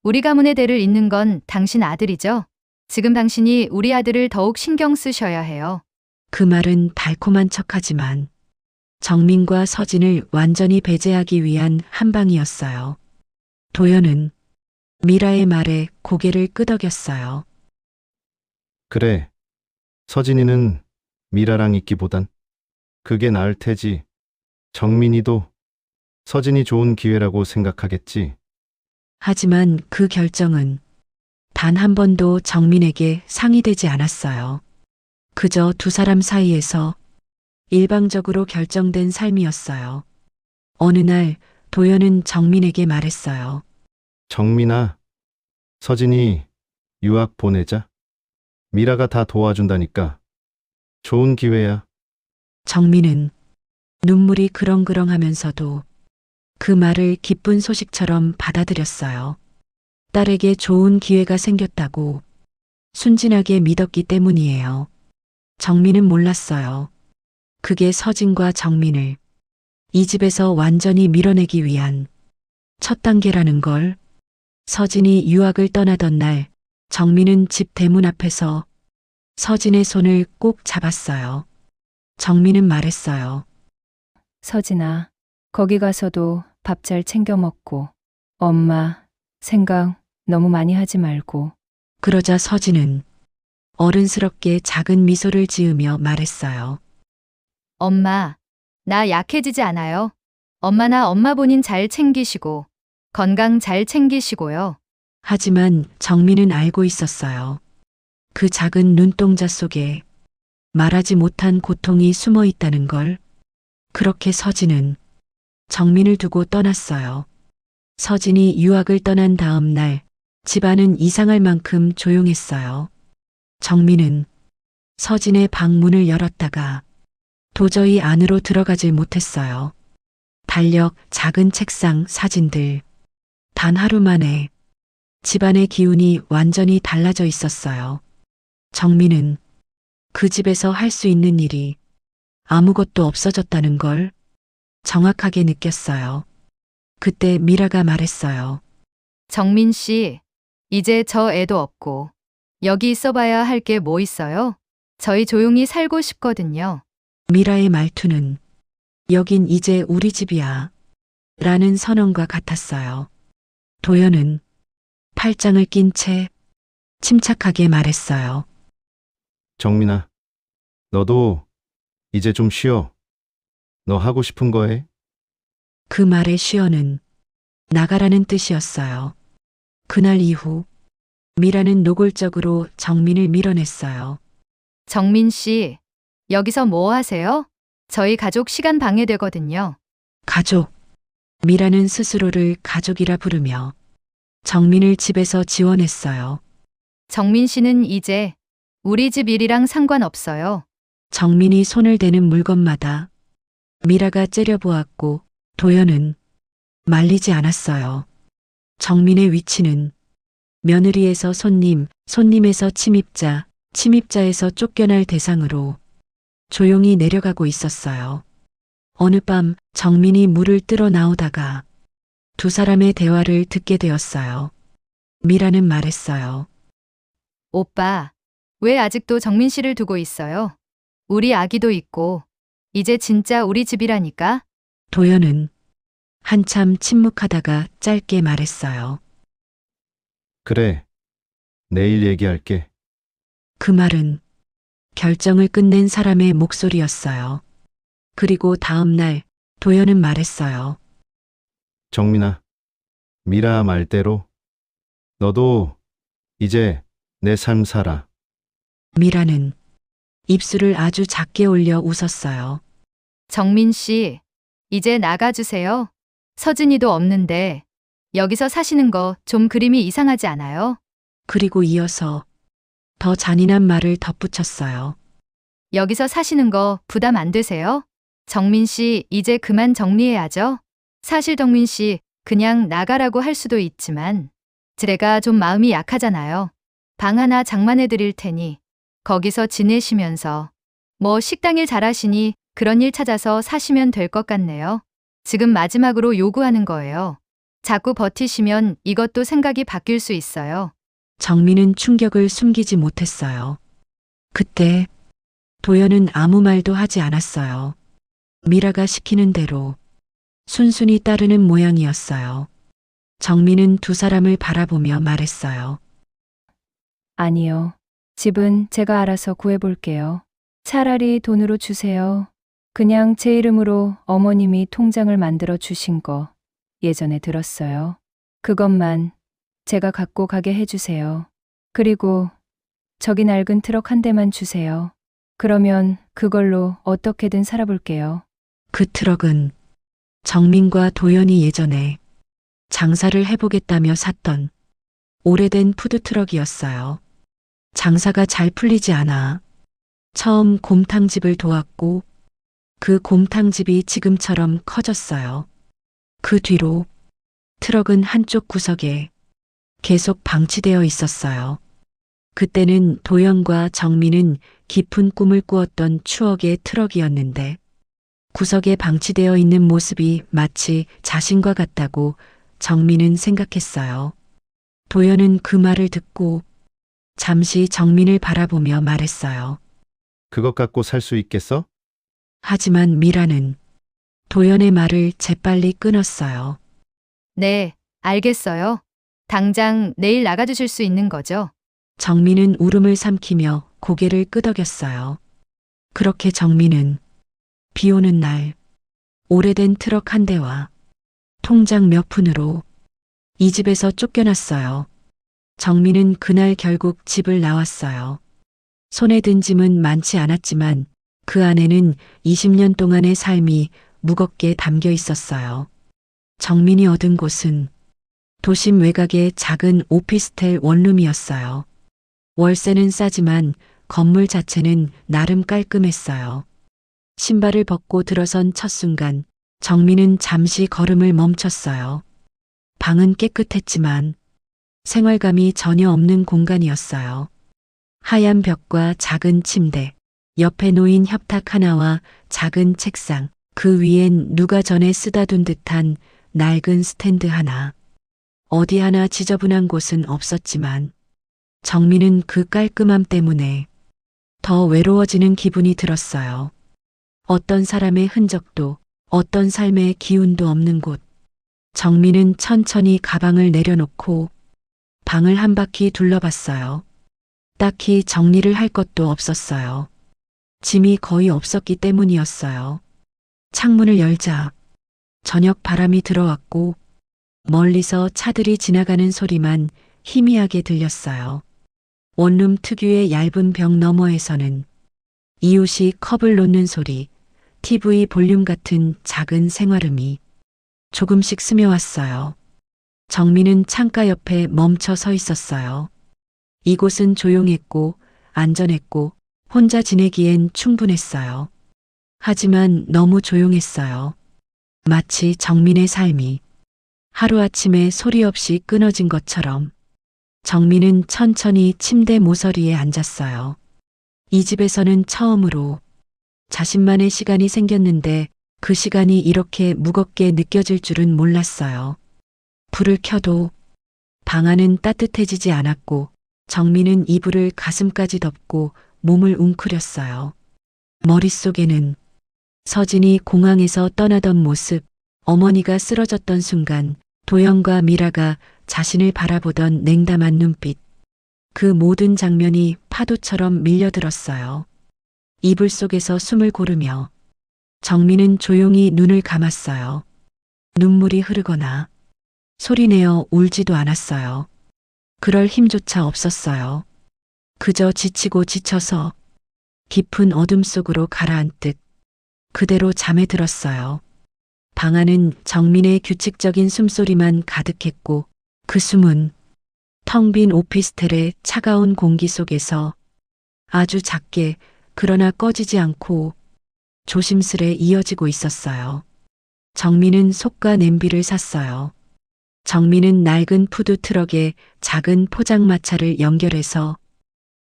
우리 가문의 대를 잇는 건 당신 아들이죠? 지금 당신이 우리 아들을 더욱 신경 쓰셔야 해요. 그 말은 달콤한 척하지만 정민과 서진을 완전히 배제하기 위한 한방이었어요. 도연은 미라의 말에 고개를 끄덕였어요. 그래. 서진이는 미라랑 있기보단 그게 나을 테지. 정민이도 서진이 좋은 기회라고 생각하겠지. 하지만 그 결정은 단 한 번도 정민에게 상의되지 않았어요. 그저 두 사람 사이에서 일방적으로 결정된 삶이었어요. 어느 날 도연은 정민에게 말했어요. 정민아, 서진이 유학 보내자. 미라가 다 도와준다니까. 좋은 기회야. 정민은 눈물이 그렁그렁하면서도 그 말을 기쁜 소식처럼 받아들였어요. 딸에게 좋은 기회가 생겼다고 순진하게 믿었기 때문이에요. 정민은 몰랐어요. 그게 서진과 정민을 이 집에서 완전히 밀어내기 위한 첫 단계라는 걸. 서진이 유학을 떠나던 날 정민은 집 대문 앞에서 서진의 손을 꼭 잡았어요. 정민은 말했어요. 서진아, 거기 가서도 밥 잘 챙겨 먹고 엄마 생각 너무 많이 하지 말고. 그러자 서진은 어른스럽게 작은 미소를 지으며 말했어요. 엄마, 나 약해지지 않아요. 엄마나 엄마 본인 잘 챙기시고 건강 잘 챙기시고요. 하지만 정민은 알고 있었어요. 그 작은 눈동자 속에 말하지 못한 고통이 숨어 있다는 걸. 그렇게 서진은 정민을 두고 떠났어요. 서진이 유학을 떠난 다음 날 집안은 이상할 만큼 조용했어요. 정민은 서진의 방 문을 열었다가 도저히 안으로 들어가질 못했어요. 달력, 작은 책상, 사진들. 단 하루 만에 집안의 기운이 완전히 달라져 있었어요. 정민은 그 집에서 할 수 있는 일이 아무것도 없어졌다는 걸 정확하게 느꼈어요. 그때 미라가 말했어요. 정민 씨, 이제 저 애도 없고 여기 있어봐야 할 게 뭐 있어요? 저희 조용히 살고 싶거든요. 미라의 말투는 여긴 이제 우리 집이야 라는 선언과 같았어요. 도연은 팔짱을 낀 채 침착하게 말했어요. 정민아, 너도 이제 좀 쉬어. 너 하고 싶은 거 해. 그 말의 쉬어는 나가라는 뜻이었어요. 그날 이후 미라는 노골적으로 정민을 밀어냈어요. 정민 씨, 여기서 뭐 하세요? 저희 가족 시간 방해되거든요. 가족. 미라는 스스로를 가족이라 부르며 정민을 집에서 지원했어요. 정민 씨는 이제 우리 집 일이랑 상관없어요. 정민이 손을 대는 물건마다 미라가 째려보았고 도연은 말리지 않았어요. 정민의 위치는 며느리에서 손님, 손님에서 침입자, 침입자에서 쫓겨날 대상으로 조용히 내려가고 있었어요. 어느 밤 정민이 물을 뜨러 나오다가 두 사람의 대화를 듣게 되었어요. 미라는 말했어요. 오빠, 왜 아직도 정민 씨를 두고 있어요? 우리 아기도 있고 이제 진짜 우리 집이라니까? 도연은 한참 침묵하다가 짧게 말했어요. 그래. 내일 얘기할게. 그 말은 결정을 끝낸 사람의 목소리였어요. 그리고 다음 날 도연은 말했어요. 정민아, 미라 말대로 너도 이제 내 삶 살아. 미라는 입술을 아주 작게 올려 웃었어요. 정민 씨, 이제 나가주세요. 서진이도 없는데 여기서 사시는 거 좀 그림이 이상하지 않아요? 그리고 이어서 더 잔인한 말을 덧붙였어요. 여기서 사시는 거 부담 안 되세요? 정민 씨, 이제 그만 정리해야죠. 사실 정민 씨, 그냥 나가라고 할 수도 있지만 제가 좀 마음이 약하잖아요. 방 하나 장만해 드릴 테니 거기서 지내시면서 뭐 식당 일 잘하시니 그런 일 찾아서 사시면 될 것 같네요. 지금 마지막으로 요구하는 거예요. 자꾸 버티시면 이것도 생각이 바뀔 수 있어요. 정민은 충격을 숨기지 못했어요. 그때 도연은 아무 말도 하지 않았어요. 미라가 시키는 대로 순순히 따르는 모양이었어요. 정민은 두 사람을 바라보며 말했어요. 아니요. 집은 제가 알아서 구해볼게요. 차라리 돈으로 주세요. 그냥 제 이름으로 어머님이 통장을 만들어 주신 거 예전에 들었어요. 그것만 제가 갖고 가게 해주세요. 그리고 저기 낡은 트럭 한 대만 주세요. 그러면 그걸로 어떻게든 살아볼게요. 그 트럭은 정민과 도연이 예전에 장사를 해보겠다며 샀던 오래된 푸드트럭이었어요. 장사가 잘 풀리지 않아 처음 곰탕집을 도왔고 그 곰탕집이 지금처럼 커졌어요. 그 뒤로 트럭은 한쪽 구석에 계속 방치되어 있었어요. 그때는 도연과 정민은 깊은 꿈을 꾸었던 추억의 트럭이었는데 구석에 방치되어 있는 모습이 마치 자신과 같다고 정민은 생각했어요. 도연은 그 말을 듣고 잠시 정민을 바라보며 말했어요. 그것 갖고 살 수 있겠어? 하지만 미라는 도연의 말을 재빨리 끊었어요. 네, 알겠어요. 당장 내일 나가주실 수 있는 거죠? 정민은 울음을 삼키며 고개를 끄덕였어요. 그렇게 정민은 비 오는 날 오래된 트럭 한 대와 통장 몇 푼으로 이 집에서 쫓겨났어요. 정민은 그날 결국 집을 나왔어요. 손에 든 짐은 많지 않았지만 그 안에는 20년 동안의 삶이 무겁게 담겨 있었어요. 정민이 얻은 곳은 도심 외곽의 작은 오피스텔 원룸이었어요. 월세는 싸지만 건물 자체는 나름 깔끔했어요. 신발을 벗고 들어선 첫 순간 정민은 잠시 걸음을 멈췄어요. 방은 깨끗했지만 생활감이 전혀 없는 공간이었어요. 하얀 벽과 작은 침대, 옆에 놓인 협탁 하나와 작은 책상, 그 위엔 누가 전에 쓰다 둔 듯한 낡은 스탠드 하나. 어디 하나 지저분한 곳은 없었지만 정민은 그 깔끔함 때문에 더 외로워지는 기분이 들었어요. 어떤 사람의 흔적도 어떤 삶의 기운도 없는 곳. 정민은 천천히 가방을 내려놓고 방을 한 바퀴 둘러봤어요. 딱히 정리를 할 것도 없었어요. 짐이 거의 없었기 때문이었어요. 창문을 열자 저녁 바람이 들어왔고 멀리서 차들이 지나가는 소리만 희미하게 들렸어요. 원룸 특유의 얇은 벽 너머에서는 이웃이 컵을 놓는 소리, TV 볼륨 같은 작은 생활음이 조금씩 스며왔어요. 정민은 창가 옆에 멈춰 서 있었어요. 이곳은 조용했고 안전했고 혼자 지내기엔 충분했어요. 하지만 너무 조용했어요. 마치 정민의 삶이 하루아침에 소리 없이 끊어진 것처럼. 정민은 천천히 침대 모서리에 앉았어요. 이 집에서는 처음으로 자신만의 시간이 생겼는데 그 시간이 이렇게 무겁게 느껴질 줄은 몰랐어요. 불을 켜도 방 안은 따뜻해지지 않았고 정민은 이불을 가슴까지 덮고 몸을 웅크렸어요. 머릿속에는 서진이 공항에서 떠나던 모습, 어머니가 쓰러졌던 순간, 도연과 미라가 자신을 바라보던 냉담한 눈빛, 그 모든 장면이 파도처럼 밀려들었어요. 이불 속에서 숨을 고르며 정민은 조용히 눈을 감았어요. 눈물이 흐르거나 소리내어 울지도 않았어요. 그럴 힘조차 없었어요. 그저 지치고 지쳐서 깊은 어둠 속으로 가라앉듯 그대로 잠에 들었어요. 방 안은 정민의 규칙적인 숨소리만 가득했고 그 숨은 텅 빈 오피스텔의 차가운 공기 속에서 아주 작게 그러나 꺼지지 않고 조심스레 이어지고 있었어요. 정민은 솥과 냄비를 샀어요. 정민은 낡은 푸드 트럭에 작은 포장마차를 연결해서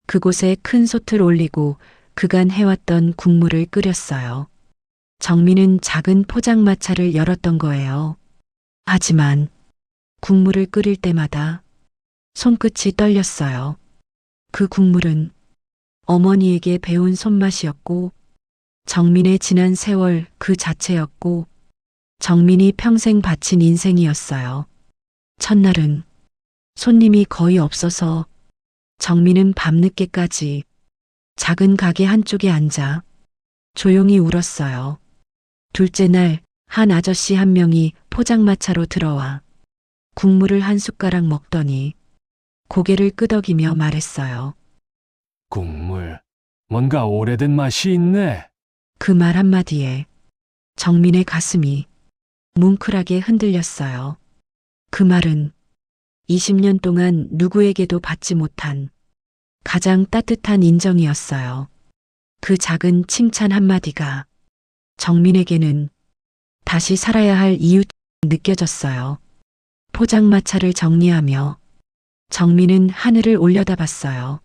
그곳에 큰 솥을 올리고 그간 해왔던 국물을 끓였어요. 정민은 작은 포장마차를 열었던 거예요. 하지만 국물을 끓일 때마다 손끝이 떨렸어요. 그 국물은 어머니에게 배운 손맛이었고 정민의 지난 세월 그 자체였고 정민이 평생 바친 인생이었어요. 첫날은 손님이 거의 없어서 정민은 밤늦게까지 작은 가게 한쪽에 앉아 조용히 울었어요. 둘째 날 한 아저씨 한 명이 포장마차로 들어와 국물을 한 숟가락 먹더니 고개를 끄덕이며 말했어요. 국물, 뭔가 오래된 맛이 있네. 그 말 한마디에 정민의 가슴이 뭉클하게 흔들렸어요. 그 말은 20년 동안 누구에게도 받지 못한 가장 따뜻한 인정이었어요. 그 작은 칭찬 한마디가 정민에게는 다시 살아야 할 이유 느껴졌어요. 포장마차를 정리하며 정민은 하늘을 올려다봤어요.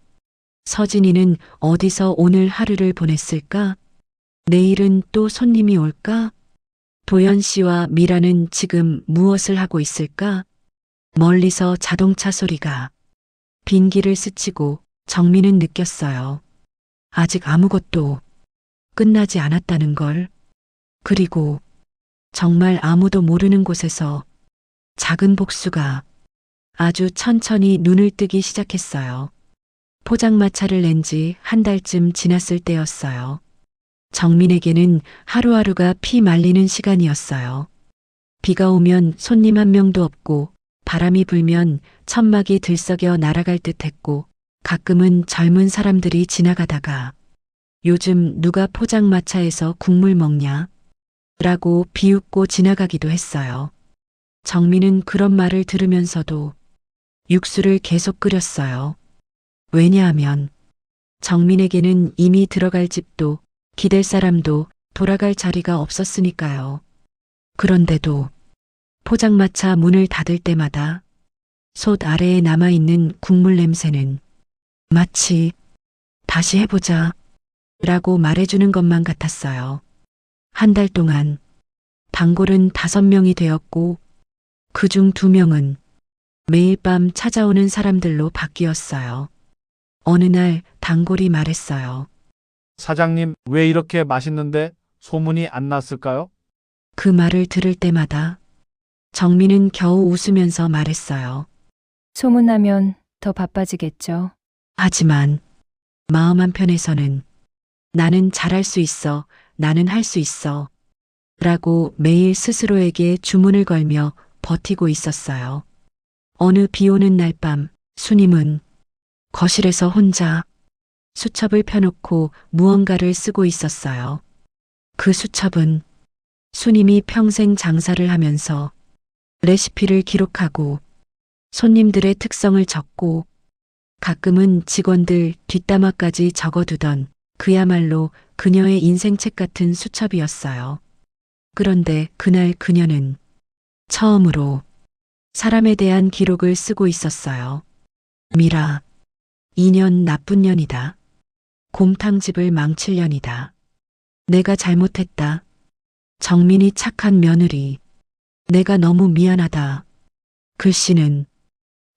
서진이는 어디서 오늘 하루를 보냈을까? 내일은 또 손님이 올까? 도연 씨와 미라는 지금 무엇을 하고 있을까? 멀리서 자동차 소리가 빈길을 스치고 정민은 느꼈어요. 아직 아무것도 끝나지 않았다는 걸. 그리고 정말 아무도 모르는 곳에서 작은 복수가 아주 천천히 눈을 뜨기 시작했어요. 포장마차를 낸 지 한 달쯤 지났을 때였어요. 정민에게는 하루하루가 피 말리는 시간이었어요. 비가 오면 손님 한 명도 없고 바람이 불면 천막이 들썩여 날아갈 듯 했고 가끔은 젊은 사람들이 지나가다가 요즘 누가 포장마차에서 국물 먹냐? 라고 비웃고 지나가기도 했어요. 정민은 그런 말을 들으면서도 육수를 계속 끓였어요. 왜냐하면 정민에게는 이미 들어갈 집도 기댈 사람도 돌아갈 자리가 없었으니까요. 그런데도 포장마차 문을 닫을 때마다 솥 아래에 남아있는 국물 냄새는 마치 다시 해보자 라고 말해주는 것만 같았어요. 한 달 동안 단골은 5명이 되었고 그중 2명은 매일 밤 찾아오는 사람들로 바뀌었어요. 어느 날 단골이 말했어요. 사장님, 왜 이렇게 맛있는데 소문이 안 났을까요? 그 말을 들을 때마다 정민은 겨우 웃으면서 말했어요. 소문나면 더 바빠지겠죠. 하지만 마음 한편에서는 나는 잘할 수 있어, 나는 할 수 있어 라고 매일 스스로에게 주문을 걸며 버티고 있었어요. 어느 비 오는 날 밤 수님은 거실에서 혼자 수첩을 펴놓고 무언가를 쓰고 있었어요. 그 수첩은 수님이 평생 장사를 하면서 레시피를 기록하고 손님들의 특성을 적고 가끔은 직원들 뒷담화까지 적어두던 그야말로 그녀의 인생책 같은 수첩이었어요. 그런데 그날 그녀는 처음으로 사람에 대한 기록을 쓰고 있었어요. 미라, 2년 나쁜 년이다. 곰탕집을 망칠 년이다. 내가 잘못했다. 정민이 착한 며느리. 내가 너무 미안하다. 글씨는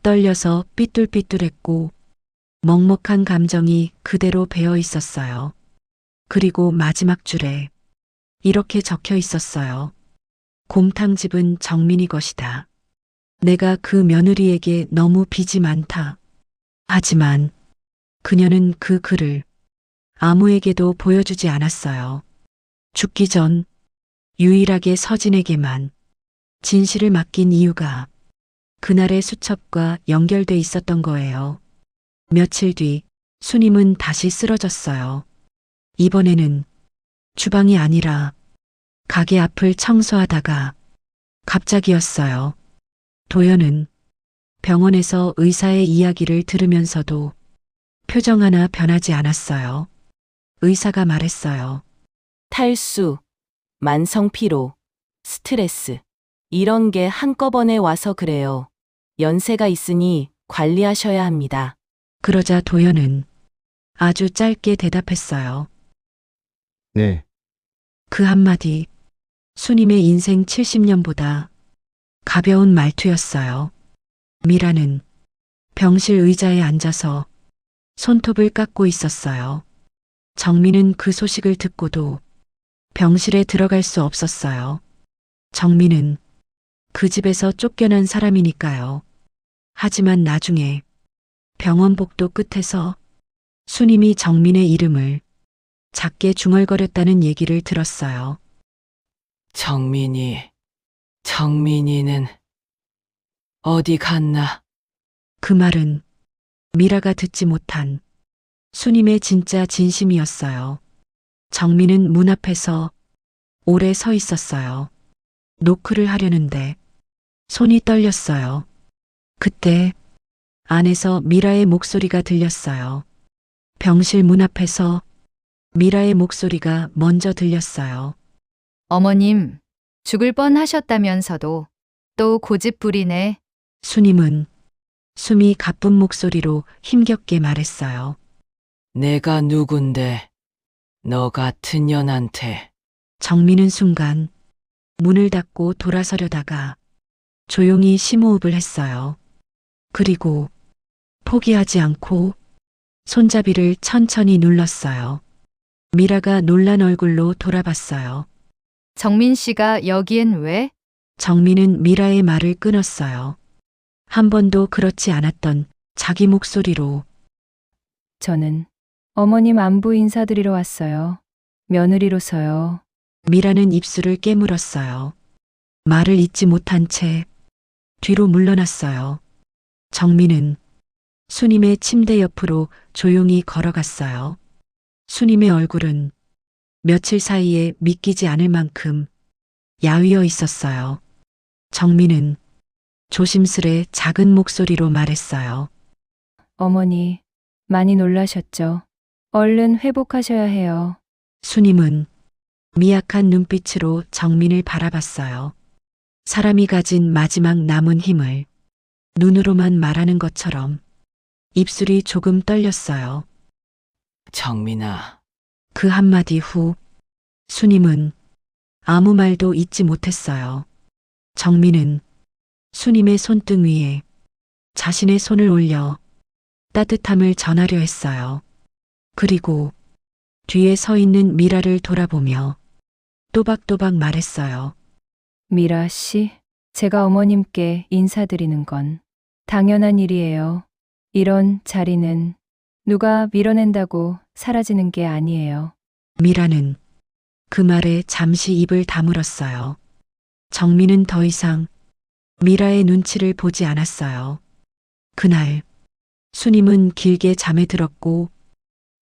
떨려서 삐뚤삐뚤했고 먹먹한 감정이 그대로 배어 있었어요. 그리고 마지막 줄에 이렇게 적혀 있었어요. 곰탕집은 정민이 것이다. 내가 그 며느리에게 너무 빚이 많다. 하지만 그녀는 그 글을 아무에게도 보여주지 않았어요. 죽기 전 유일하게 서진에게만 진실을 맡긴 이유가 그날의 수첩과 연결돼 있었던 거예요. 며칠 뒤 수님은 다시 쓰러졌어요. 이번에는 주방이 아니라 가게 앞을 청소하다가 갑자기였어요. 도연은 병원에서 의사의 이야기를 들으면서도 표정 하나 변하지 않았어요. 의사가 말했어요. 탈수, 만성피로, 스트레스, 이런 게 한꺼번에 와서 그래요. 연세가 있으니 관리하셔야 합니다. 그러자 도연은 아주 짧게 대답했어요. 네, 그 한마디 수님의 인생 70년보다 가벼운 말투였어요. 미라는 병실 의자에 앉아서 손톱을 깎고 있었어요. 정민은 그 소식을 듣고도 병실에 들어갈 수 없었어요. 정민은 그 집에서 쫓겨난 사람이니까요. 하지만 나중에 병원 복도 끝에서 수님이 정민의 이름을 작게 중얼거렸다는 얘기를 들었어요. 정민이는 어디 갔나? 그 말은 미라가 듣지 못한 수님의 진짜 진심이었어요. 정민은 문 앞에서 오래 서 있었어요. 노크를 하려는데 손이 떨렸어요. 그때 안에서 미라의 목소리가 들렸어요. 병실 문 앞에서 미라의 목소리가 먼저 들렸어요. 어머님, 죽을 뻔 하셨다면서도 또 고집부리네. 수님은 숨이 가쁜 목소리로 힘겹게 말했어요. 내가 누군데 너 같은 년한테. 정민은 순간 문을 닫고 돌아서려다가 조용히 심호흡을 했어요. 그리고 포기하지 않고 손잡이를 천천히 눌렀어요. 미라가 놀란 얼굴로 돌아봤어요. 정민 씨가 여기엔 왜? 정민은 미라의 말을 끊었어요. 한 번도 그렇지 않았던 자기 목소리로 저는 어머님 안부 인사드리러 왔어요. 며느리로서요. 미라는 입술을 깨물었어요. 말을 잇지 못한 채 뒤로 물러났어요. 정민은 수님의 침대 옆으로 조용히 걸어갔어요. 수님의 얼굴은 며칠 사이에 믿기지 않을 만큼 야위어 있었어요. 정민은 조심스레 작은 목소리로 말했어요. 어머니, 많이 놀라셨죠? 얼른 회복하셔야 해요. 수님은 미약한 눈빛으로 정민을 바라봤어요. 사람이 가진 마지막 남은 힘을 눈으로만 말하는 것처럼 입술이 조금 떨렸어요. 정민아, 그 한마디 후 수님은 아무 말도 잇지 못했어요. 정민은 수님의 손등 위에 자신의 손을 올려 따뜻함을 전하려 했어요. 그리고 뒤에 서 있는 미라를 돌아보며 또박또박 말했어요. 미라 씨, 제가 어머님께 인사드리는 건 당연한 일이에요. 이런 자리는 누가 밀어낸다고 사라지는 게 아니에요. 미라는 그 말에 잠시 입을 다물었어요. 정민은 더 이상 미라의 눈치를 보지 않았어요. 그날 수님은 길게 잠에 들었고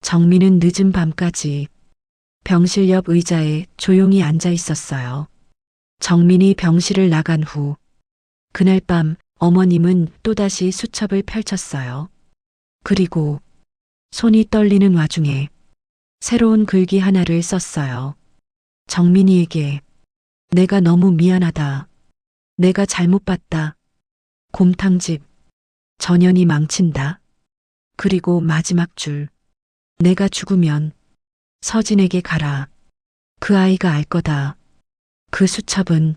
정민은 늦은 밤까지 병실 옆 의자에 조용히 앉아 있었어요. 정민이 병실을 나간 후 그날 밤 어머님은 또다시 수첩을 펼쳤어요. 그리고 손이 떨리는 와중에 새로운 글귀 하나를 썼어요. 정민이에게 내가 너무 미안하다. 내가 잘못 봤다. 곰탕집 전연이 망친다. 그리고 마지막 줄 내가 죽으면 서진에게 가라. 그 아이가 알 거다. 그 수첩은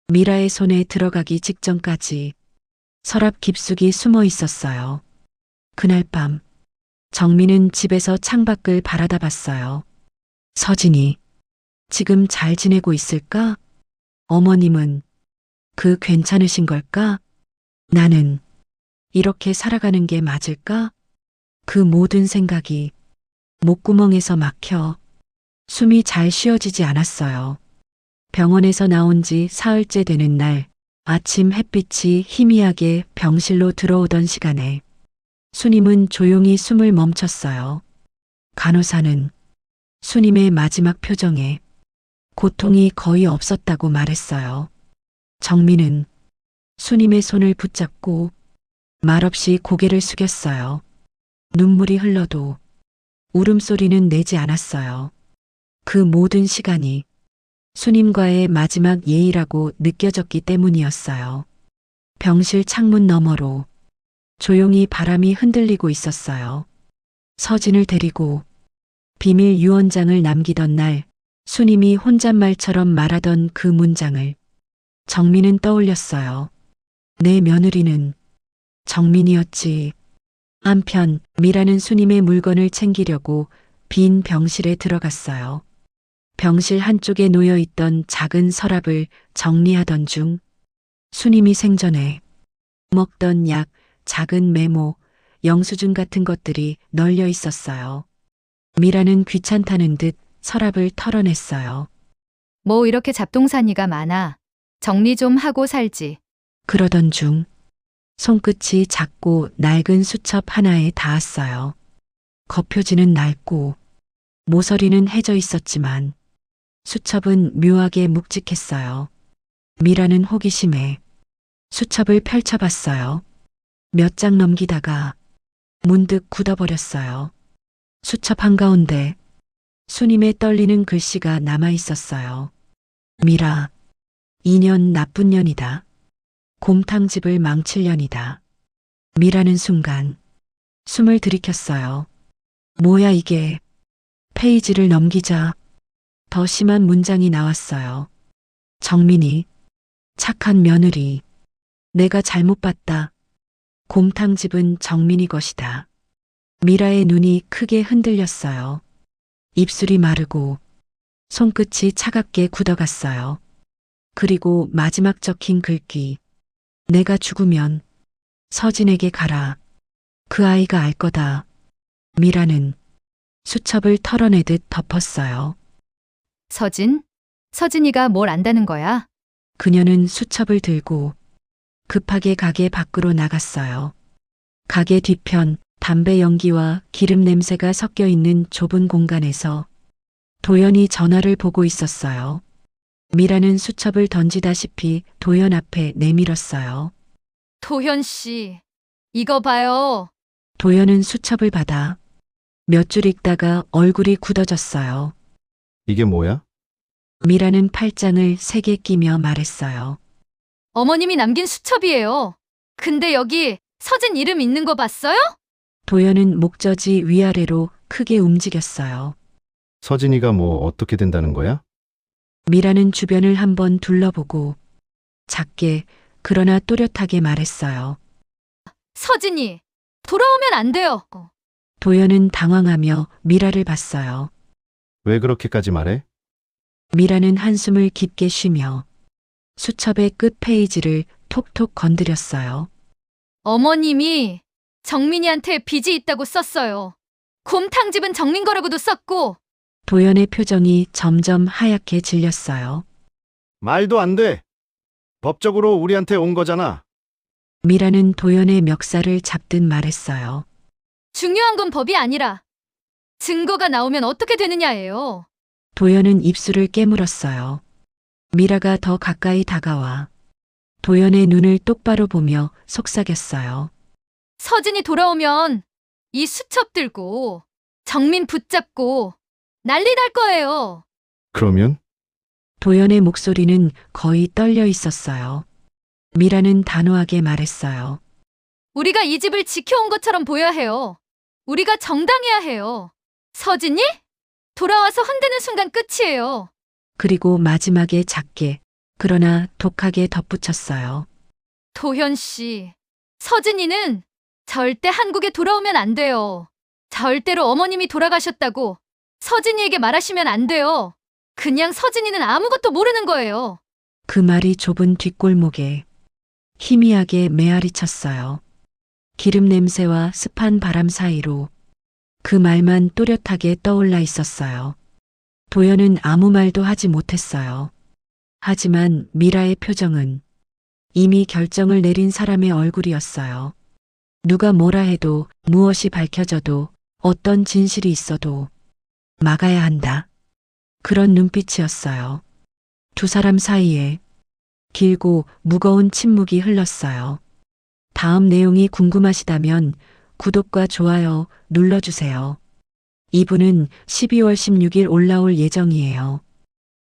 미라의 손에 들어가기 직전까지 서랍 깊숙이 숨어 있었어요. 그날 밤 정민은 집에서 창밖을 바라다 봤어요. 서진이 지금 잘 지내고 있을까? 어머님은 그 괜찮으신 걸까? 나는 이렇게 살아가는 게 맞을까? 그 모든 생각이 목구멍에서 막혀 숨이 잘 쉬어지지 않았어요. 병원에서 나온 지 사흘째 되는 날 아침 햇빛이 희미하게 병실로 들어오던 시간에 수님은 조용히 숨을 멈췄어요. 간호사는 수님의 마지막 표정에 고통이 거의 없었다고 말했어요. 정민은 수님의 손을 붙잡고 말없이 고개를 숙였어요. 눈물이 흘러도 울음소리는 내지 않았어요. 그 모든 시간이 수님과의 마지막 예의라고 느껴졌기 때문이었어요. 병실 창문 너머로 조용히 바람이 흔들리고 있었어요. 서진을 데리고 비밀 유언장을 남기던 날 수님이 혼잣말처럼 말하던 그 문장을 정민은 떠올렸어요. 내 며느리는 정민이었지. 한편 미라는 수님의 물건을 챙기려고 빈 병실에 들어갔어요. 병실 한쪽에 놓여있던 작은 서랍을 정리하던 중 수님이 생전에 먹던 약, 작은 메모, 영수증 같은 것들이 널려 있었어요. 미라는 귀찮다는 듯 서랍을 털어냈어요. 뭐 이렇게 잡동사니가 많아. 정리 좀 하고 살지. 그러던 중 손끝이 작고 낡은 수첩 하나에 닿았어요. 겉표지는 낡고 모서리는 해져 있었지만 수첩은 묘하게 묵직했어요. 미라는 호기심에 수첩을 펼쳐봤어요. 몇 장 넘기다가 문득 굳어버렸어요. 수첩 한가운데 수님의 떨리는 글씨가 남아 있었어요. 미라, 2년 나쁜 년이다. 곰탕집을 망칠 년이다. 미라는 순간 숨을 들이켰어요. 뭐야 이게. 페이지를 넘기자 더 심한 문장이 나왔어요. 정민이, 착한 며느리, 내가 잘못 봤다. 곰탕집은 정민이 것이다. 미라의 눈이 크게 흔들렸어요. 입술이 마르고 손끝이 차갑게 굳어갔어요. 그리고 마지막 적힌 글귀. 내가 죽으면 서진에게 가라. 그 아이가 알 거다. 미라는 수첩을 털어내듯 덮었어요. 서진이가 뭘 안다는 거야? 그녀는 수첩을 들고 급하게 가게 밖으로 나갔어요. 가게 뒤편 담배 연기와 기름 냄새가 섞여 있는 좁은 공간에서 도연이 전화를 보고 있었어요. 미라는 수첩을 던지다시피 도연 앞에 내밀었어요. 도현 씨, 이거 봐요. 도연은 수첩을 받아 몇 줄 읽다가 얼굴이 굳어졌어요. 이게 뭐야? 미라는 팔짱을 세게 끼며 말했어요. 어머님이 남긴 수첩이에요. 근데 여기 서진 이름 있는 거 봤어요? 도연은 목젖이 위아래로 크게 움직였어요. 서진이가 뭐 어떻게 된다는 거야? 미라는 주변을 한번 둘러보고 작게 그러나 또렷하게 말했어요. 서진이, 돌아오면 안 돼요. 도연은 당황하며 미라를 봤어요. 왜 그렇게까지 말해? 미라는 한숨을 깊게 쉬며 수첩의 끝 페이지를 톡톡 건드렸어요. 어머님이 정민이한테 빚이 있다고 썼어요. 곰탕집은 정민 거라고도 썼고. 도연의 표정이 점점 하얗게 질렸어요. 말도 안 돼. 법적으로 우리한테 온 거잖아. 미라는 도연의 멱살을 잡듯 말했어요. 중요한 건 법이 아니라 증거가 나오면 어떻게 되느냐예요. 도연은 입술을 깨물었어요. 미라가 더 가까이 다가와 도연의 눈을 똑바로 보며 속삭였어요. 서진이 돌아오면 이 수첩 들고 정민 붙잡고 난리 날 거예요. 그러면? 도연의 목소리는 거의 떨려 있었어요. 미라는 단호하게 말했어요. 우리가 이 집을 지켜온 것처럼 보여야 해요. 우리가 정당해야 해요. 서진이? 돌아와서 흔드는 순간 끝이에요. 그리고 마지막에 작게 그러나 독하게 덧붙였어요. 도현 씨, 서진이는 절대 한국에 돌아오면 안 돼요. 절대로 어머님이 돌아가셨다고 서진이에게 말하시면 안 돼요. 그냥 서진이는 아무것도 모르는 거예요. 그 말이 좁은 뒷골목에 희미하게 메아리쳤어요. 기름 냄새와 습한 바람 사이로 그 말만 또렷하게 떠올라 있었어요. 도연은 아무 말도 하지 못했어요. 하지만 미라의 표정은 이미 결정을 내린 사람의 얼굴이었어요. 누가 뭐라 해도 무엇이 밝혀져도 어떤 진실이 있어도 막아야 한다. 그런 눈빛이었어요. 두 사람 사이에 길고 무거운 침묵이 흘렀어요. 다음 내용이 궁금하시다면 구독과 좋아요 눌러주세요. 2부는 12월 16일 올라올 예정이에요.